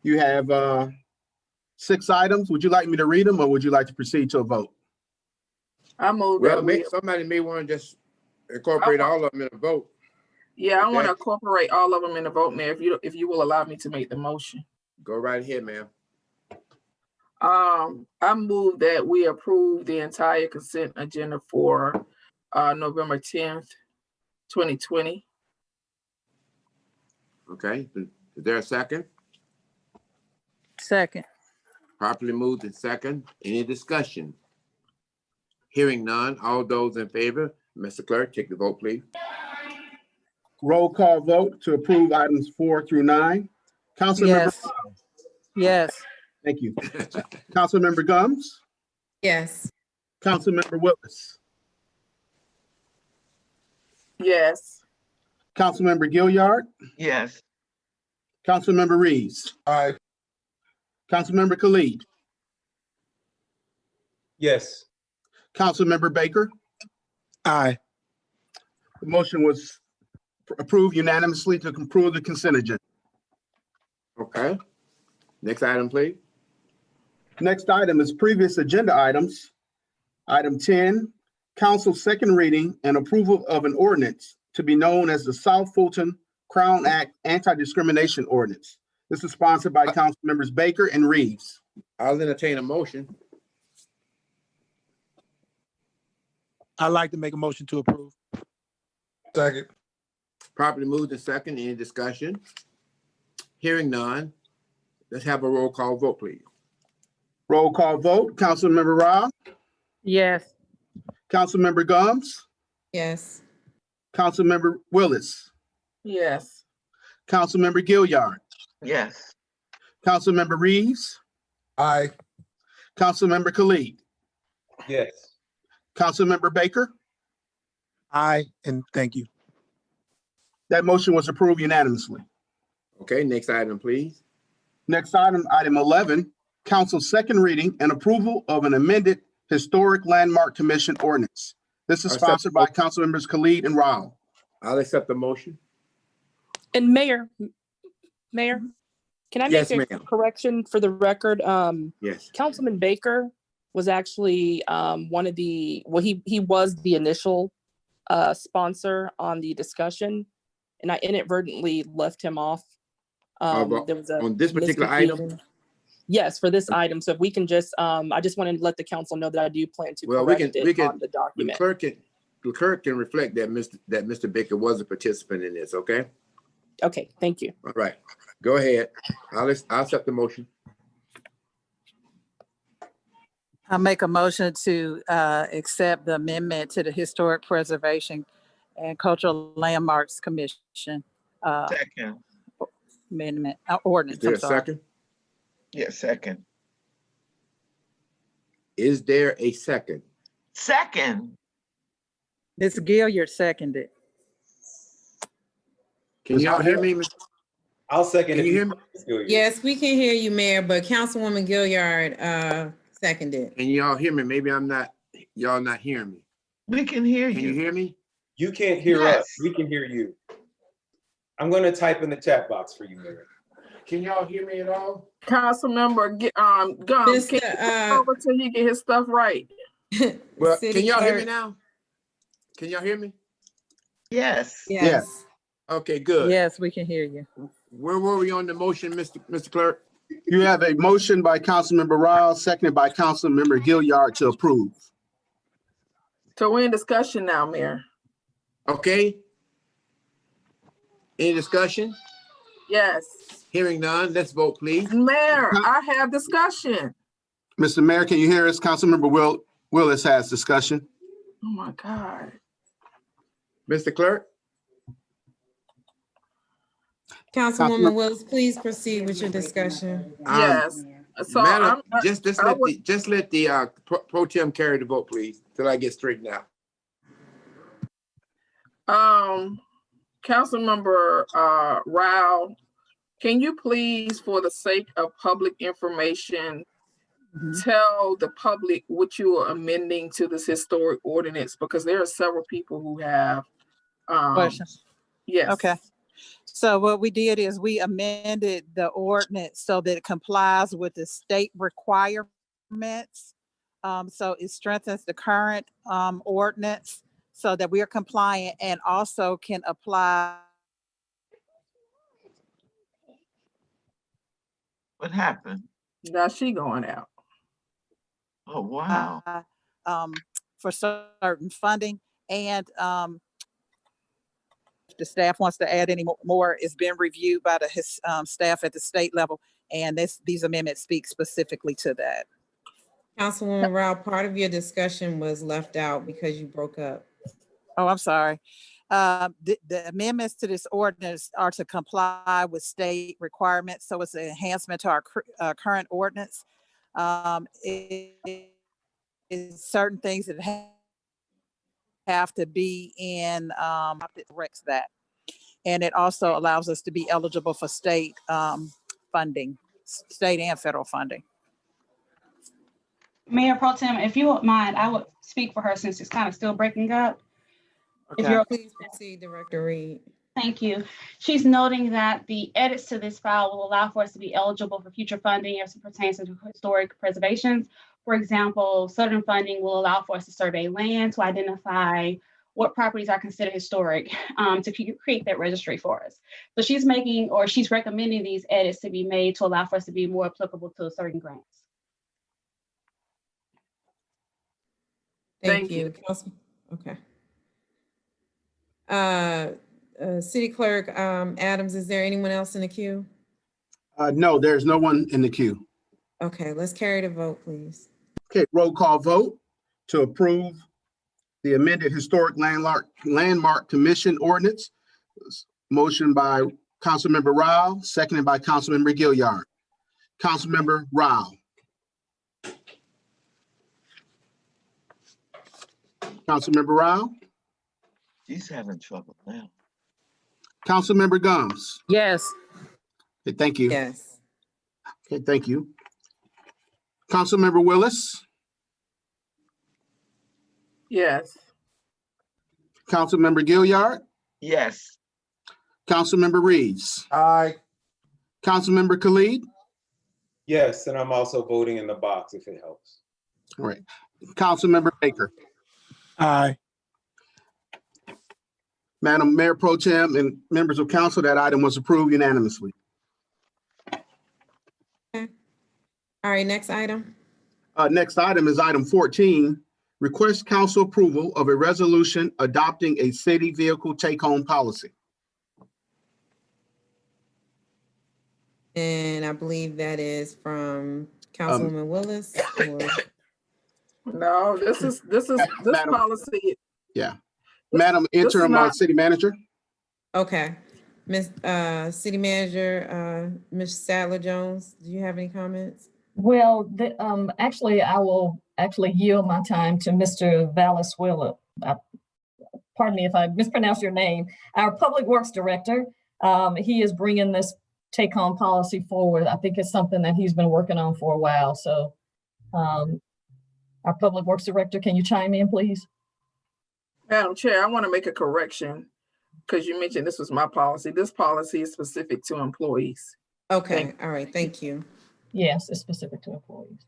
S4: You have 6 items. Would you like me to read them or would you like to proceed to a vote?
S3: I move
S1: Well,
S3: that we,
S1: somebody may want to just incorporate all of them in a vote.
S3: yeah, I want to
S1: Okay.
S3: incorporate all of them in the vote, Mayor, if you will allow me to make the motion.
S1: Go right ahead, ma'am.
S3: I move that we approve the entire consent agenda for November 10th, 2020.
S1: Okay, is there a second?
S2: Second.
S1: Properly moved and second. Any discussion? Hearing none. All those in favor, Mr. Clerk, take the vote, please.
S4: Roll call vote to approve items 4 through 9. Councilmember.
S2: Yes. Yes.
S4: Thank you. Councilmember Gums,
S5: Yes.
S4: Councilmember Willis,
S3: Yes.
S4: Councilmember Gilliard,
S7: Yes.
S4: Councilmember Reeves,
S8: Aye.
S4: Councilmember Khalid,
S6: Yes.
S4: Councilmember Baker.
S11: Aye.
S4: The motion was approved unanimously to approve the consent agenda.
S1: Okay. Next item, please.
S4: Next item is previous agenda items. Item 10, council second reading and approval of an ordinance to be known as the South Fulton Crown Act Anti-Discrimination Ordinance. This is sponsored by council members Baker and Reeves.
S1: I'll entertain a motion.
S11: I'd like to make a motion to approve.
S8: Second.
S1: Properly moved and second. Any discussion? Hearing none. Let's have a roll call vote, please.
S4: Roll call vote, Councilmember Rao,
S2: Yes.
S4: Councilmember Gums,
S5: Yes.
S4: Councilmember Willis,
S3: Yes.
S4: Councilmember Gilliard,
S7: Yes.
S4: Councilmember Reeves,
S8: Aye.
S4: Councilmember Khalid,
S6: Yes.
S4: Councilmember Baker.
S11: Aye, and thank you.
S4: That motion was approved unanimously.
S1: Okay, next item, please.
S4: Next item, item 11, council second reading and approval of an amended Historic Landmark Commission ordinance. This is sponsored by Councilmembers Khalid and Rao.
S1: I'll accept the motion.
S12: And Mayor, can I
S1: Yes,
S12: make a
S1: ma'am.
S12: correction for the record?
S1: Yes.
S12: Councilman Baker was actually one of the, well, he was the initial sponsor on the discussion, and I inadvertently left him off. There was a
S1: On this particular item?
S12: misconfusion. Yes, for this item. So if we can just, I just wanted to let the council know that I do plan to
S1: Well, we
S12: correct
S1: can,
S12: it on the
S1: the
S12: document.
S1: clerk can reflect that Mr. Baker was a participant in this, okay?
S12: Okay, thank you.
S1: All right, go ahead. I'll accept the motion.
S2: I make a motion to accept the amendment to the Historic Preservation and Cultural Landmarks Commission
S7: Second.
S2: amendment,
S1: Is
S2: ordinance,
S1: there
S2: I'm
S1: a
S2: sorry.
S1: second?
S7: Yes, second.
S1: Is there a second?
S7: Second.
S2: Ms. Gilliard seconded.
S1: Can y'all hear me?
S6: I'll second
S1: Can
S6: it.
S1: you hear me?
S5: Yes, we can hear you, Mayor, but Councilwoman Gilliard seconded.
S1: Can y'all hear me? Maybe y'all not hearing me.
S7: We can hear
S1: Can you
S7: you.
S1: hear me?
S6: You can't hear
S7: Yes.
S6: us. We can hear you. I'm gonna type in the chat box for you, Mayor.
S1: Can y'all hear me at all?
S3: Councilmember Gums, can you
S5: Mr.
S3: over till he get his stuff right?
S1: Well,
S5: City
S1: can y'all hear me
S5: Clerk.
S1: now? Can y'all hear me?
S7: Yes.
S5: Yes.
S1: Okay, good.
S2: Yes, we can hear you.
S1: Where were we on the motion, Mr. Clerk?
S4: You have a motion by Councilmember Rao, seconded by Councilmember Gilliard to approve.
S3: So we're in discussion now, Mayor.
S1: Okay. Any discussion?
S3: Yes.
S1: Hearing none, let's vote, please.
S3: Mayor, I have discussion.
S4: Mr. Mayor, can you hear us? Councilmember Willis has discussion.
S3: Oh my God.
S1: Mr. Clerk?
S5: Councilwoman Willis, please proceed with your discussion.
S3: Yes. So
S1: Madam,
S3: I'm,
S1: just let the pro tem carry the vote, please, till I get straightened out.
S3: Councilmember Rao, can you please, for the sake of public information, tell the public what you are amending to this historic ordinance? Because there are several people who have
S2: Questions?
S3: Yes.
S2: Okay. So what we did is we amended the ordinance so that it complies with the state requirements. So it strengthens the current ordinance so that we are compliant and also can apply.
S7: What happened?
S3: Now she going out.
S7: Oh, wow.
S2: For certain funding, and if the staff wants to add any more, it's been reviewed by his staff at the state level, and these amendments speak specifically to that.
S5: Councilwoman Rao, part of your discussion was left out because you broke up.
S2: Oh, I'm sorry. The amendments to this ordinance are to comply with state requirements, so it's an enhancement to our current ordinance. It is certain things that have to be in it corrects that, and it also allows us to be eligible for state funding, state and federal funding.
S9: Mayor Pro Tem, if you won't mind, I would speak for her since it's kind of still breaking up.
S5: Okay.
S9: If you're
S5: Please proceed, Director Reed.
S9: Thank you. She's noting that the edits to this file will allow for us to be eligible for future funding as it pertains to historic preservations. For example, certain funding will allow for us to survey land to identify what properties are considered historic to create that registry for us. So she's recommending these edits to be made to allow for us to be more applicable to certain grants.
S5: Thank you. Okay. City Clerk Adams, is there anyone else in the queue?
S4: No, there's no one in the queue.
S5: Okay, let's carry the vote, please.
S4: Okay, roll call vote to approve the amended Historic Landmark Commission ordinance. Motion by Councilmember Rao, seconded by Councilmember Gilliard. Councilmember Rao. Councilmember Rao.
S7: She's having trouble now.
S4: Councilmember Gums.
S2: Yes.
S4: Okay, thank you.
S5: Yes.
S4: Okay, thank you. Councilmember Willis.
S3: Yes.
S4: Councilmember Gilliard.
S7: Yes.
S4: Councilmember Reeves.
S8: Aye.
S4: Councilmember Khalid.
S6: Yes, and I'm also voting in the box if it helps.
S4: All right. Councilmember Baker.
S11: Aye.
S4: Madam Mayor Pro Tem and members of council, that item was approved unanimously.
S5: Okay. All right, next item.
S4: Next item is item 14. Request council approval of a resolution adopting a city vehicle take-home policy.
S5: And I believe that is from Councilwoman Willis.
S3: No, this
S4: Madam,
S3: policy.
S4: Yeah. Madam Interim City Manager.
S5: Okay. Miss City Manager, Ms. Sadler Jones, do you have any comments?
S15: Well, actually, I will yield my time to Mr. Wallace. Pardon me if I mispronounce your name. Our Public Works Director. He is bringing this take-home policy forward. I think it's something that he's been working on for a while. So, our Public Works Director, can you chime in, please?
S3: Madam Chair, I want to make a correction because you mentioned this was my policy. This policy is specific to employees.
S5: Okay, all right, thank you.
S15: Yes, it's specific to employees.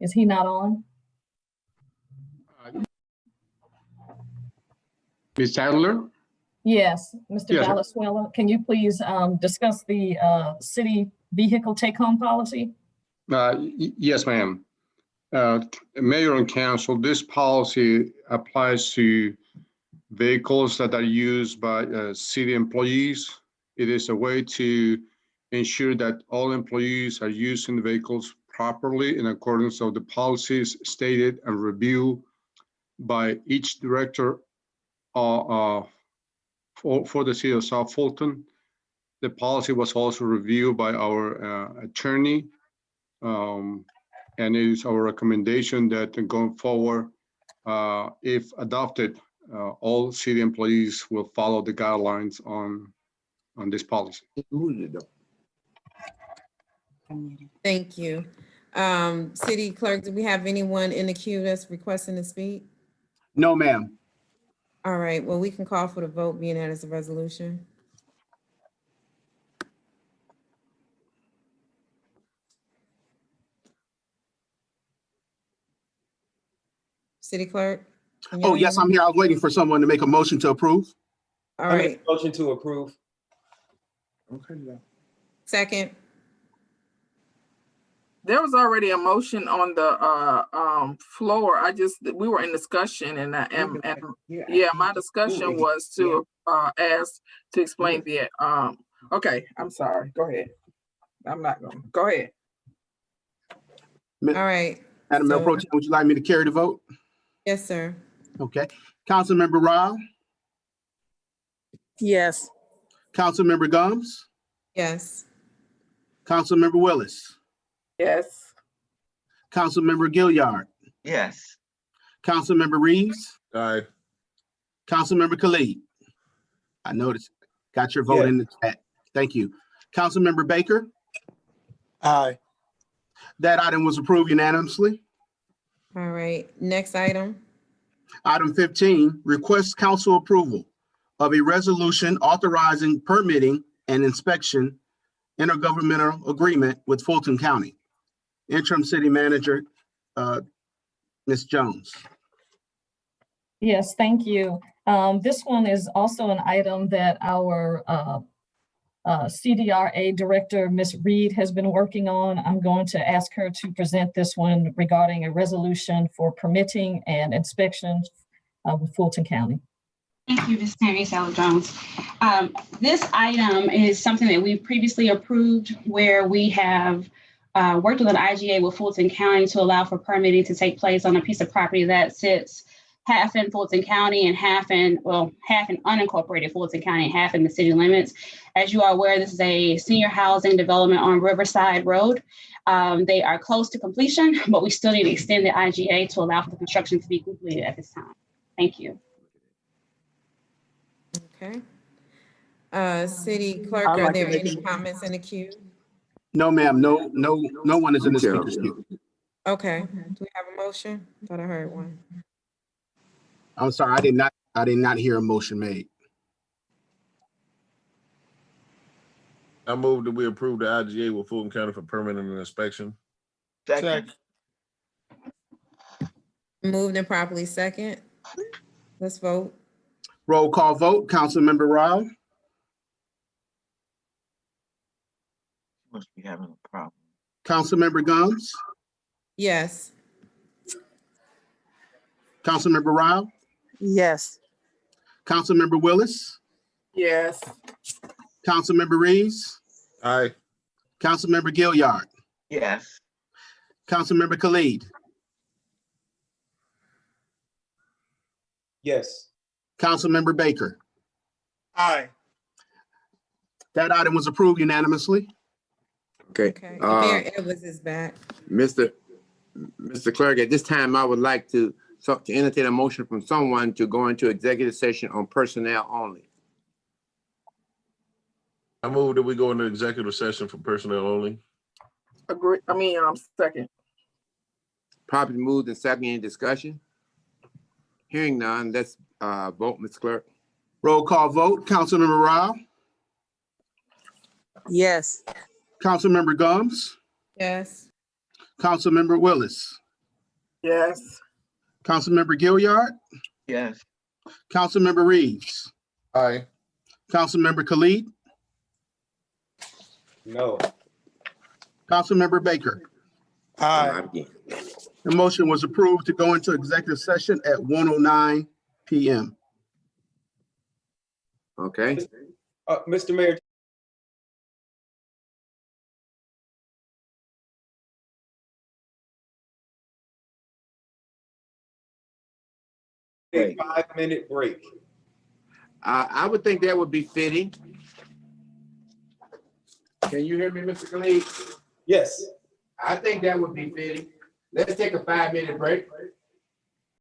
S15: Is he not on?
S16: Ms. Sadler?
S15: Yes, Mr.
S16: Yes.
S15: Valenzuela, can you please discuss the city vehicle take-home policy?
S16: Yes, ma'am. Mayor and council, this policy applies to vehicles that are used by city employees. It is a way to ensure that all employees are using the vehicles properly in accordance with the policies stated and reviewed by each director for the city of South Fulton. The policy was also reviewed by our attorney. And it is our recommendation that going forward, if adopted, all city employees will follow the guidelines on this policy.
S5: Thank you. City Clerk, do we have anyone in the queue that's requesting to speak?
S4: No, ma'am.
S5: All right, well, we can call for the vote, being that it's a resolution. City Clerk? can y'all
S4: Oh, yes,
S5: hear
S4: I'm
S5: me?
S4: here. I was waiting for someone to make a motion to approve.
S5: All
S6: I make
S5: right,
S6: a motion to approve.
S5: second.
S3: There was already a motion on the floor. We were in discussion and my discussion was to ask to explain the okay, I'm sorry. Go ahead. I'm not going. Go ahead.
S5: All right.
S4: Madam Mayor
S5: so-
S4: Pro Tem, would you like me to carry the vote?
S5: Yes, sir.
S4: Okay. Councilmember Rao,
S2: Yes.
S4: Councilmember Gums,
S5: Yes.
S4: Councilmember Willis,
S3: Yes.
S4: Councilmember Gilliard,
S7: Yes.
S4: Councilmember Reeves,
S8: Aye.
S4: Councilmember Khalid. I noticed. Got your vote
S6: Yeah.
S4: in the chat. Thank you. Councilmember Baker,
S11: Aye.
S4: that item was approved unanimously.
S5: All right, next item.
S4: Item 15, request council approval of a resolution authorizing permitting and inspection intergovernmental agreement with Fulton County. Interim City Manager, Ms. Jones.
S15: Yes, thank you. This one is also an item that our CDRA Director, Ms. Reed, has been working on. I'm going to ask her to present this one regarding a resolution for permitting and inspections with Fulton County.
S9: Thank you, Ms. Mary Sally Jones. This item is something that we previously approved where we have worked with an IGA with Fulton County to allow for permitting to take place on a piece of property that sits half in Fulton County and half in unincorporated Fulton County and half in the city limits. As you are aware, this is a senior housing development on Riverside Road. They are close to completion, but we still need to extend the IGA to allow for the construction to be completed at this time. Thank you.
S5: Okay. City Clerk, are there any comments in the queue?
S4: No, ma'am. No one is in the speaker's queue.
S5: Okay, do we have a motion? Thought I heard one.
S4: I'm sorry, I did not hear a motion made.
S8: I move that we approve the IGA with Fulton County for permitting and inspection.
S7: Second.
S5: Moved and properly second. Let's vote.
S4: Roll call vote. Councilmember Rao,
S7: Must be having a problem.
S4: Councilmember Gums,
S5: Yes.
S4: Councilmember Rao,
S2: Yes.
S4: Councilmember Willis,
S3: Yes.
S4: Councilmember Reeves,
S8: Aye.
S4: Councilmember Gilliard,
S7: Yes.
S4: Councilmember Khalid,
S6: Yes.
S4: Councilmember Baker.
S11: Aye.
S4: That item was approved unanimously.
S1: Okay.
S5: Okay, Mayor Edwards is back.
S1: Mr. Clerk, at this time, I would like to entertain a motion from someone to go into executive session on personnel only.
S8: I move that we go into executive session for personnel only.
S3: Agree. Second.
S1: Properly moved and second. Any discussion? Hearing none, let's vote, Ms. Clerk.
S4: Roll call vote. Councilmember Rao,
S2: Yes.
S4: Councilmember Gums,
S5: Yes.
S4: Councilmember Willis,
S3: Yes.
S4: Councilmember Gilliard,
S7: Yes.
S4: Councilmember Reeves,
S8: Aye.
S4: Councilmember Khalid,
S6: No.
S4: Councilmember Baker.
S11: Aye.
S4: The motion was approved to go into executive session at 1:09 p.m.
S1: Okay.
S6: Mr. Mayor. A 5-minute break.
S1: I would think that would be fitting. Can you hear me, Mr. Khalid?
S6: Yes.
S1: I think that would be fitting. Let's take a 5-minute break.